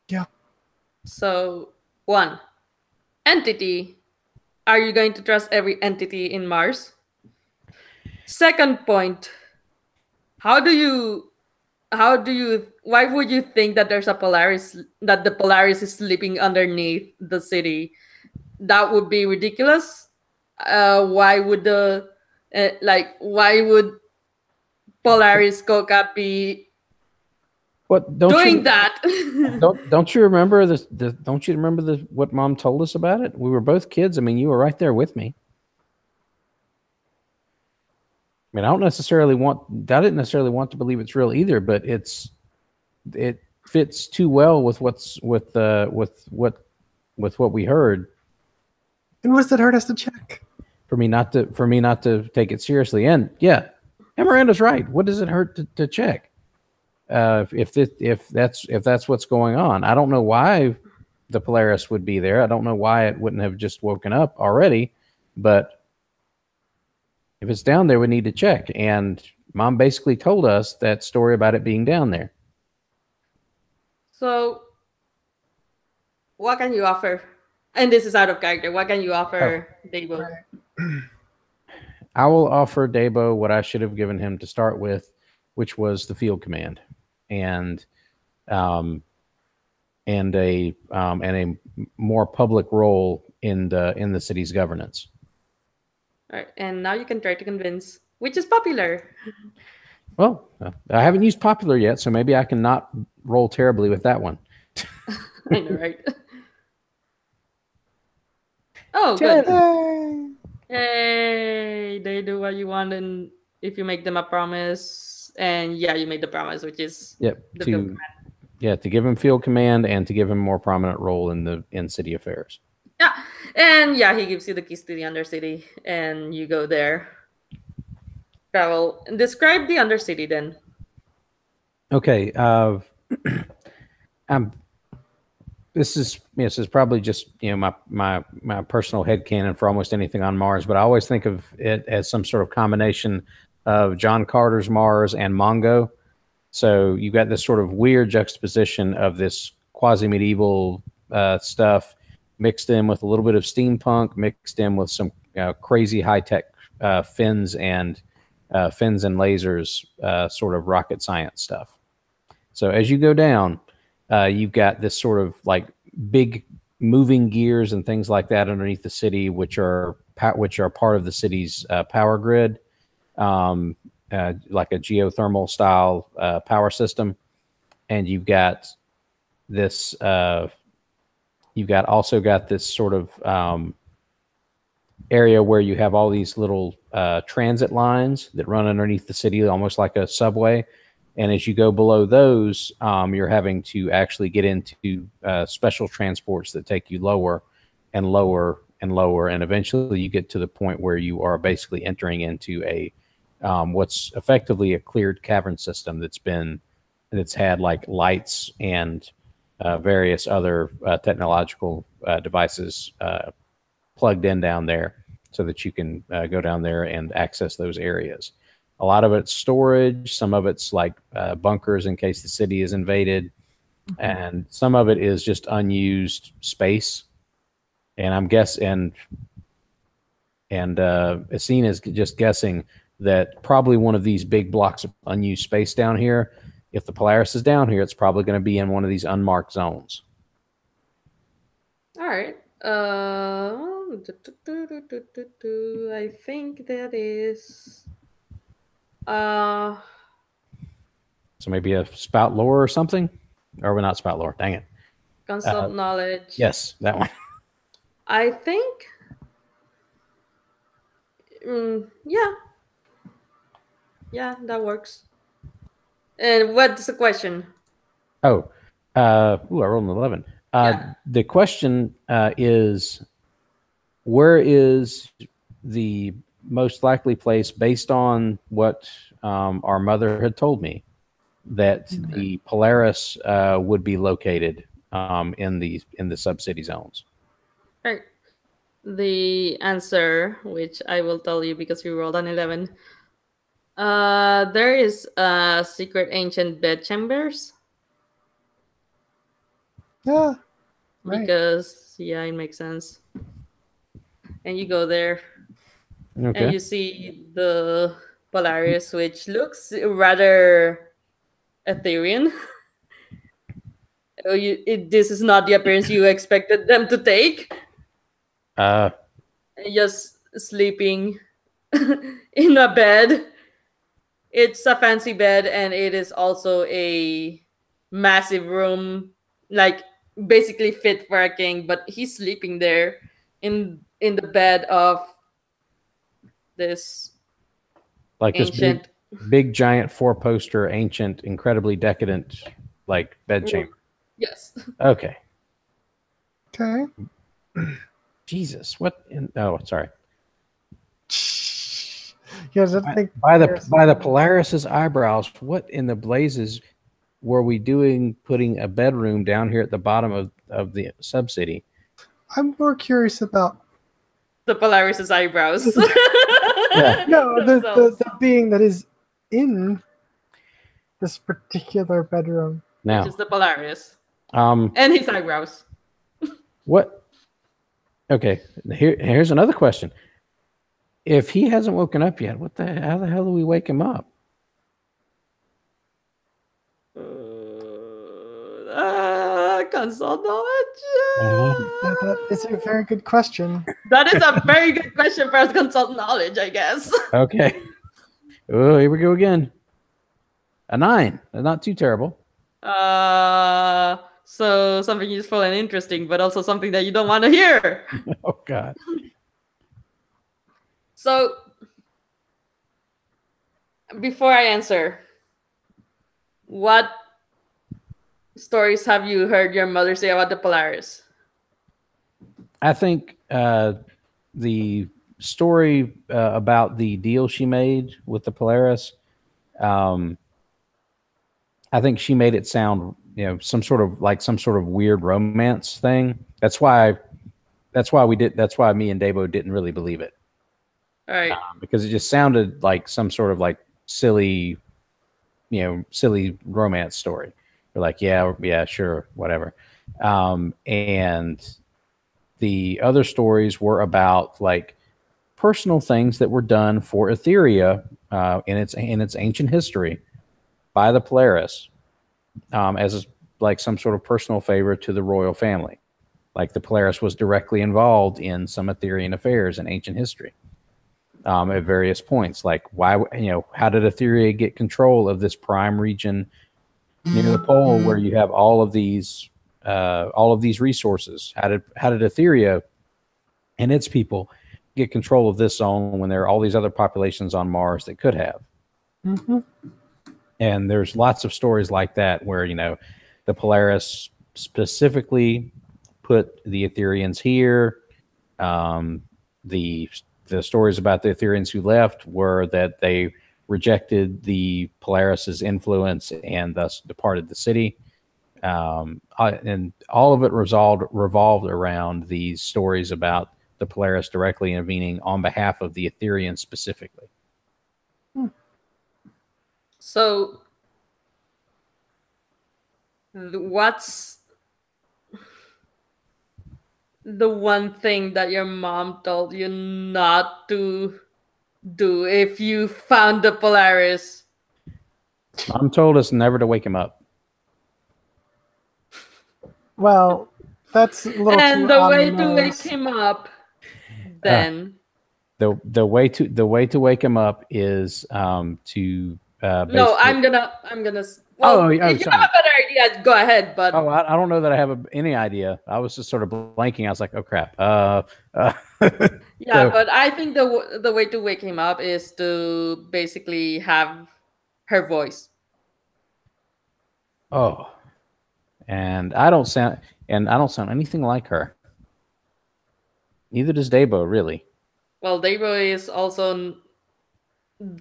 Yeah. So, 1, entity. Are you going to trust every entity in Mars? Second point, why would you think that there's a Polaris, that the Polaris is sleeping underneath the city? That would be ridiculous. Why would Polaris Coca be doing that? Don't you remember this? Don't you remember what Mom told us about it? We were both kids. I mean, you were right there with me. I mean, I didn't necessarily want to believe it's real either, but it fits too well with what we heard. And what's that hurt us to check? for me not to take it seriously. And yeah, and Miranda's right. What does it hurt to check? If that's what's going on, I don't know why the Polaris would be there. I don't know why it wouldn't have just woken up already, but if it's down there, we need to check. And Mom basically told us that story about it being down there. So, what can you offer? And this is out of character. What can you offer, Dabo? I will offer Dabo what I should have given him to start with, which was the field command, and a more public role in the city's governance. All right, and now you can try to convince, which is popular. Well, I haven't used popular yet, so maybe I can not roll terribly with that one. I know, right? Oh, good. Hey, they do what you want, and if you make them a promise, and yeah, you made the promise, which is the field command. To give him field command and to give him a more prominent role in city affairs. Yeah, and yeah, he gives you the keys to the Undercity, and you go there. Travel and describe the Undercity then. Okay, this is probably just my personal headcanon for almost anything on Mars, but I always think of it as some sort of combination of John Carter's Mars and Mongo. So you've got this sort of weird juxtaposition of this quasi-medieval stuff mixed in with a little bit of steampunk, mixed in with some crazy high-tech fins and lasers, sort of rocket science stuff. So as you go down, you've got this sort of like big moving gears and things like that underneath the city, which are part of the city's power grid, like a geothermal style power system. And you've got this. You've also got this sort of area where you have all these little transit lines that run underneath the city, almost like a subway. And as you go below those, you're having to actually get into special transports that take you lower and lower and lower. And eventually you get to the point where you are basically entering into what's effectively a cleared cavern system that's had like lights and various other technological devices plugged in down there so that you can go down there and access those areas. A lot of it's storage. Some of it's like bunkers in case the city is invaded. Mm-hmm. And some of it is just unused space. And I'm guessing, and Essene is just guessing that probably one of these big blocks of unused space down here, if the Polaris is down here, it's probably going to be in one of these unmarked zones. All right. I think that is... So maybe a spout lore or something? Or we're not spout lore, dang it. Consult knowledge. Yes, that one. I think... yeah. Yeah, that works. And what's the question? I rolled an 11. The question is, where is the most likely place, based on what our mother had told me, that the Polaris would be located in the sub-city zones? Right. The answer, which I will tell you because you rolled an 11, there is secret ancient bedchambers. Yeah. Right. Because it makes sense. And you go there. Okay. And you see the Polaris, which looks rather Etherean. This is not the appearance you expected them to take. Just sleeping in a bed. It's a fancy bed, and it is also a massive room, like basically fit for a king. But he's sleeping there in the bed of this ancient, this big giant 4-poster ancient, incredibly decadent like bedchamber. Yes. Okay. Okay. Jesus, what? Oh, sorry. Yes, I think By the Polaris's eyebrows, what in the blazes were we doing putting a bedroom down here at the bottom of the subcity? I'm more curious about The Polaris's eyebrows. Yeah. no Themselves. the being that is in this particular bedroom. Which Now, is the Polaris. um, And his eyebrows. what? Okay, here's another question. If he hasn't woken up yet, how the hell do we wake him up? Consult knowledge? That is a very good question. That is a very good question for us consult knowledge, I guess. Okay. Oh, here we go again. A 9. Not too terrible. So something useful and interesting, but also something that you don't want to hear. Oh God. So before I answer, what stories have you heard your mother say about the Polaris? I think the story about the deal she made with the Polaris, I think she made it sound, some sort of weird romance thing. That's why me and Dabo didn't really believe it. All right. Because it just sounded like some sort of like silly romance story. We're like, yeah, sure, whatever. And the other stories were about like personal things that were done for Etheria in its ancient history by the Polaris as like some sort of personal favor to the royal family. Like the Polaris was directly involved in some Etherian affairs in ancient history at various points. Like how did Etheria get control of this prime region near the pole where you have all of these resources? How did Etheria and its people get control of this zone when there are all these other populations on Mars that could have? Mm-hmm. And there's lots of stories like that where the Polaris specifically put the Etherians here. The stories about the Etherians who left were that they rejected the Polaris's influence and thus departed the city. And all of it revolved around these stories about the Polaris directly intervening on behalf of the Etherians specifically. So, what's the one thing that your mom told you not to do if you found the Polaris? Mom told us never to wake him up. Well, that's a little and too the way to ominous. wake him up, then the way to wake him up is to no, I'm gonna. Well, if you have a better idea, go ahead. But I don't know that I have any idea. I was just sort of blanking. I was like, oh crap. Yeah, but I think the way to wake him up is to basically have her voice. Oh, and I don't sound anything like her. Neither does Dabo, really. Well, Dabo is also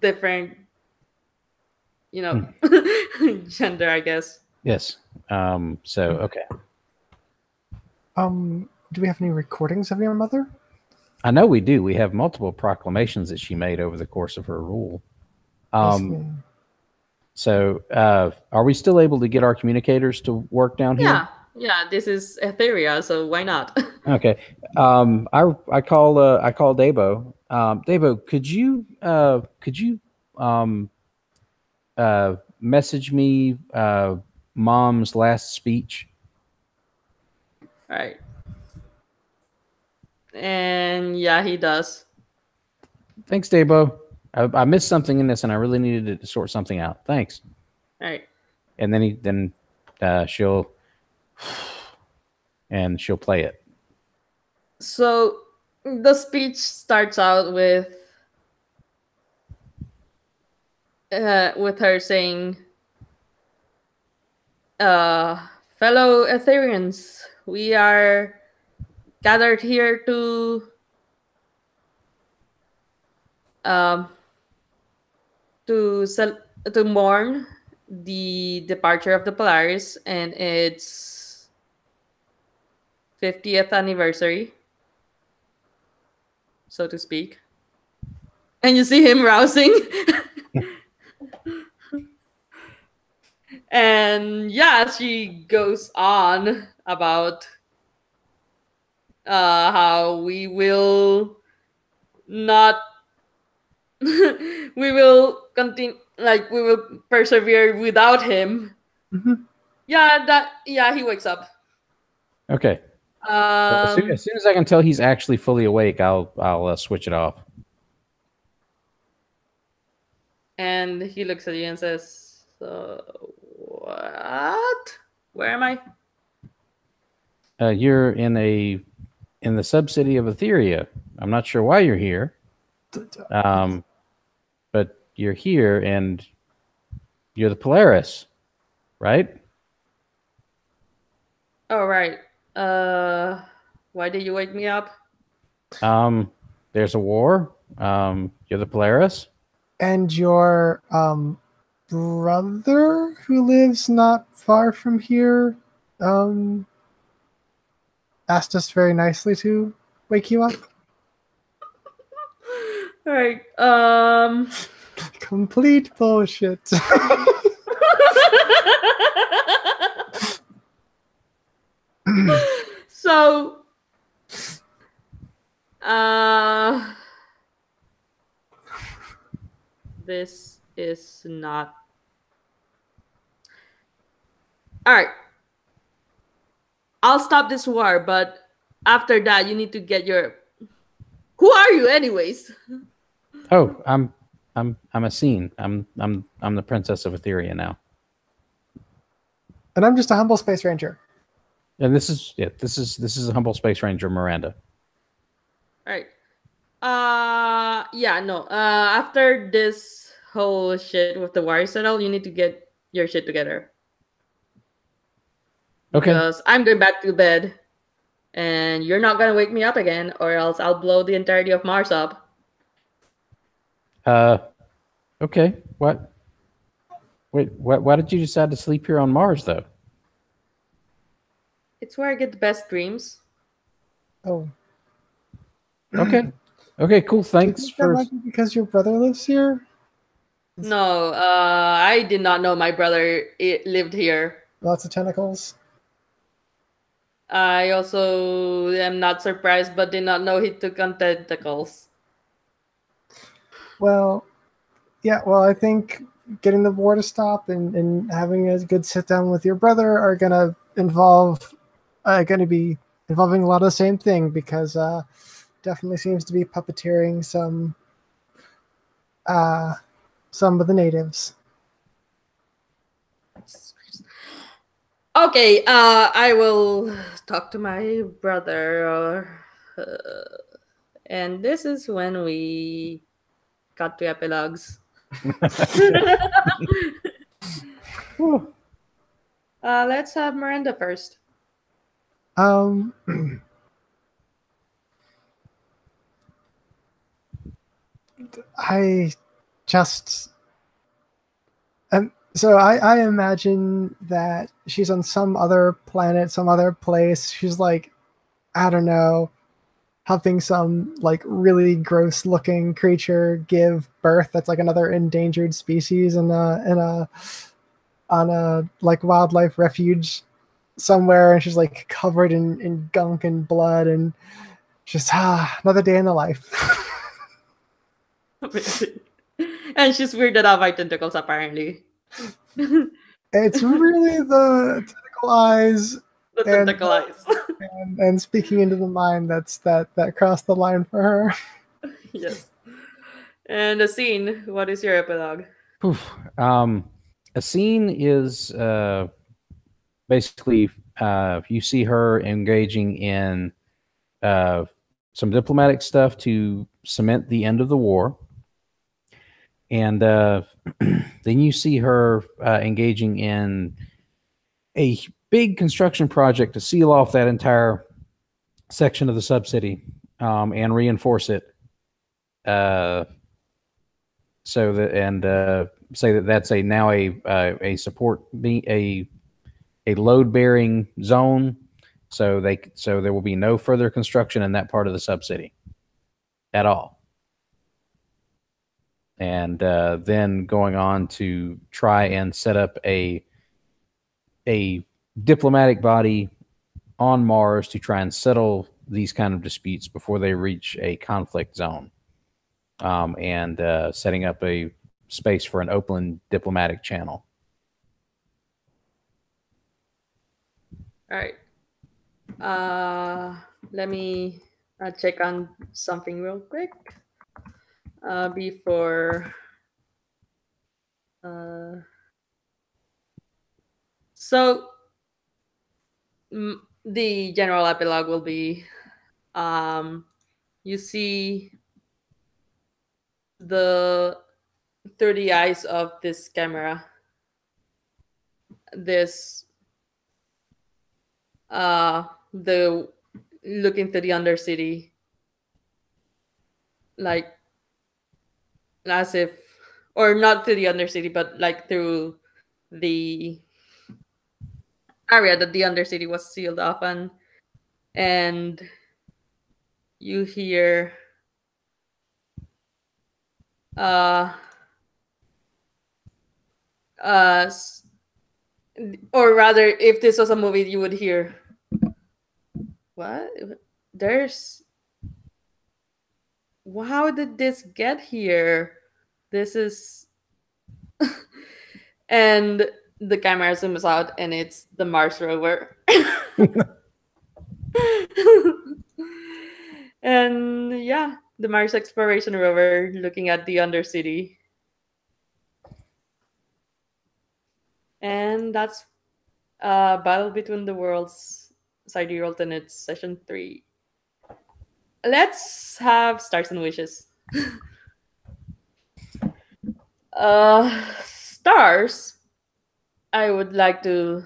different, gender, I guess. Yes. So okay. Do we have any recordings of your mother? I know we do. We have multiple proclamations that she made over the course of her rule. So, are we still able to get our communicators to work down here? Yeah. This is Etheria, so why not? Okay. I call Dabo. Dabo, could you message me Mom's last speech? All right. And yeah, he does. Thanks, Dabo. I missed something in this, and I really needed to sort something out. Thanks. All right. And then she'll play it. So the speech starts out with her saying, "Fellow Etherians, we are gathered here to to mourn the departure of the Polaris and its 50th anniversary, so to speak. And you see him rousing. And yeah, she goes on about how we will not we will continue, like we will persevere without him. Mhm. Yeah, he wakes up. Okay. As soon as I can tell he's actually fully awake, I'll switch it off. And he looks at you and says, "So what? Where am I?" You're in the subcity of Etheria. I'm not sure why you're here, but you're here, and you're the Polaris, right? Oh, right. Why did you wake me up? There's a war. You're the Polaris. And your brother, who lives not far from here, asked us very nicely to wake you up. All right. Complete bullshit. So, this is not. All right. I'll stop this war, but after that, you need to get your. Who are you, anyways? Oh, I'm a scene. I'm the princess of Etheria now. And I'm just a humble space ranger. And this is a humble space ranger, Miranda. All right. Yeah, no. After this whole shit with the wire settle, you need to get your shit together. Okay. Because I'm going back to bed, and you're not gonna wake me up again, or else I'll blow the entirety of Mars up. Okay. What? Wait. Why did you decide to sleep here on Mars, though? It's where I get the best dreams. Oh. Okay. Okay. Cool. Thanks That for. might be because your brother lives here. No, I did not know my brother lived here. Lots of tentacles. I also am not surprised, but did not know he took on tentacles. Well, yeah. Well, I think getting the war to stop and having a good sit down with your brother are gonna be involving a lot of the same thing, because definitely seems to be puppeteering some of the natives. Okay, I will talk to my brother. And this is when we got to epilogues. Let's have Miranda first. I just so I imagine that she's on some other planet, some other place. She's like, I don't know, helping some like really gross looking creature give birth that's like another endangered species on a like wildlife refuge somewhere, and she's like covered in gunk and blood, and just another day in the life. And she's weirded out by tentacles, apparently. It's really the tentacle eyes. The tentacle eyes. and speaking into the mind that crossed the line for her. Yes. And the scene, what is your epilogue? A scene is basically you see her engaging in some diplomatic stuff to cement the end of the war. And then you see her engaging in a big construction project to seal off that entire section of the subcity and reinforce it. so that and say that that's now a support a load bearing zone. So there will be no further construction in that part of the subcity at all. And then going on to try and set up a diplomatic body on Mars to try and settle these kind of disputes before they reach a conflict zone, and setting up a space for an open diplomatic channel. All right. Let me check on something real quick before. So the general epilogue will be, you see through the eyes of this camera, this the look into the undercity, like as if, or not to the undercity, but like through the area that the undercity was sealed off on, and you hear or rather, if this was a movie, you would hear, what? There's, how did this get here? This is and the camera zooms out and it's the Mars rover. And yeah, the Mars exploration rover looking at the undercity. And that's Battle Between the Worlds, Sidereal Tenets, Session 3. Let's have Stars and Wishes. Stars, I would like to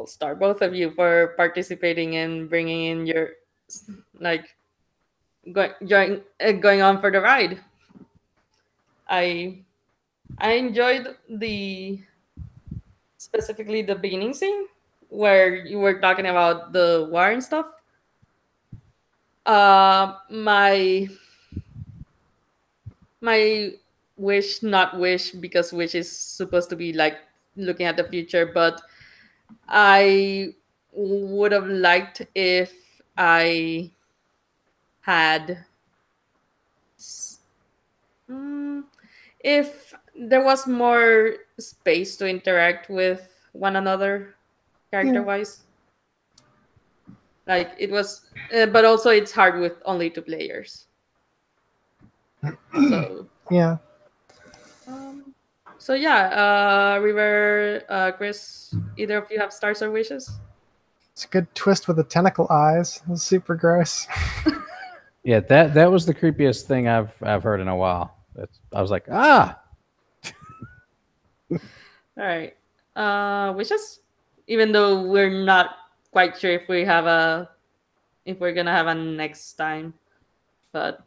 start both of you for participating and bringing in your, like, going on for the ride. I enjoyed specifically the beginning scene where you were talking about the war and stuff. My wish, not wish, because wish is supposed to be like looking at the future, but I would have liked if I had if there was more space to interact with one another character wise. Like it was, but also it's hard with only 2 players. So yeah. So yeah, River, Chris, either of you have stars or wishes? It's a good twist with the tentacle eyes. It was super gross. Yeah, that was the creepiest thing I've heard in a while. I was like, ah. All right. Wishes? Even though we're not quite sure if we're gonna have a next time, but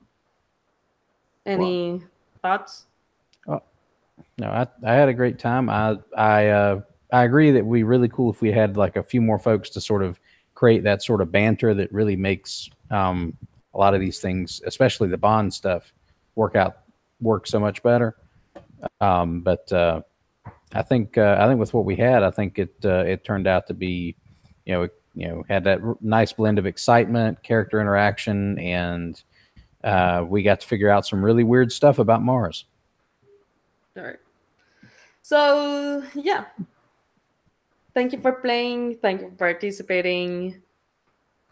any thoughts? No, I had a great time. I agree that we really cool if we had like a few more folks to sort of create that sort of banter that really makes a lot of these things, especially the Bond stuff, work so much better. But I think with what we had, I think it turned out to be, had that nice blend of excitement, character interaction, and we got to figure out some really weird stuff about Mars. All right. So yeah, thank you for playing. Thank you for participating.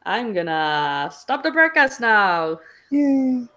I'm gonna stop the broadcast now. Yay.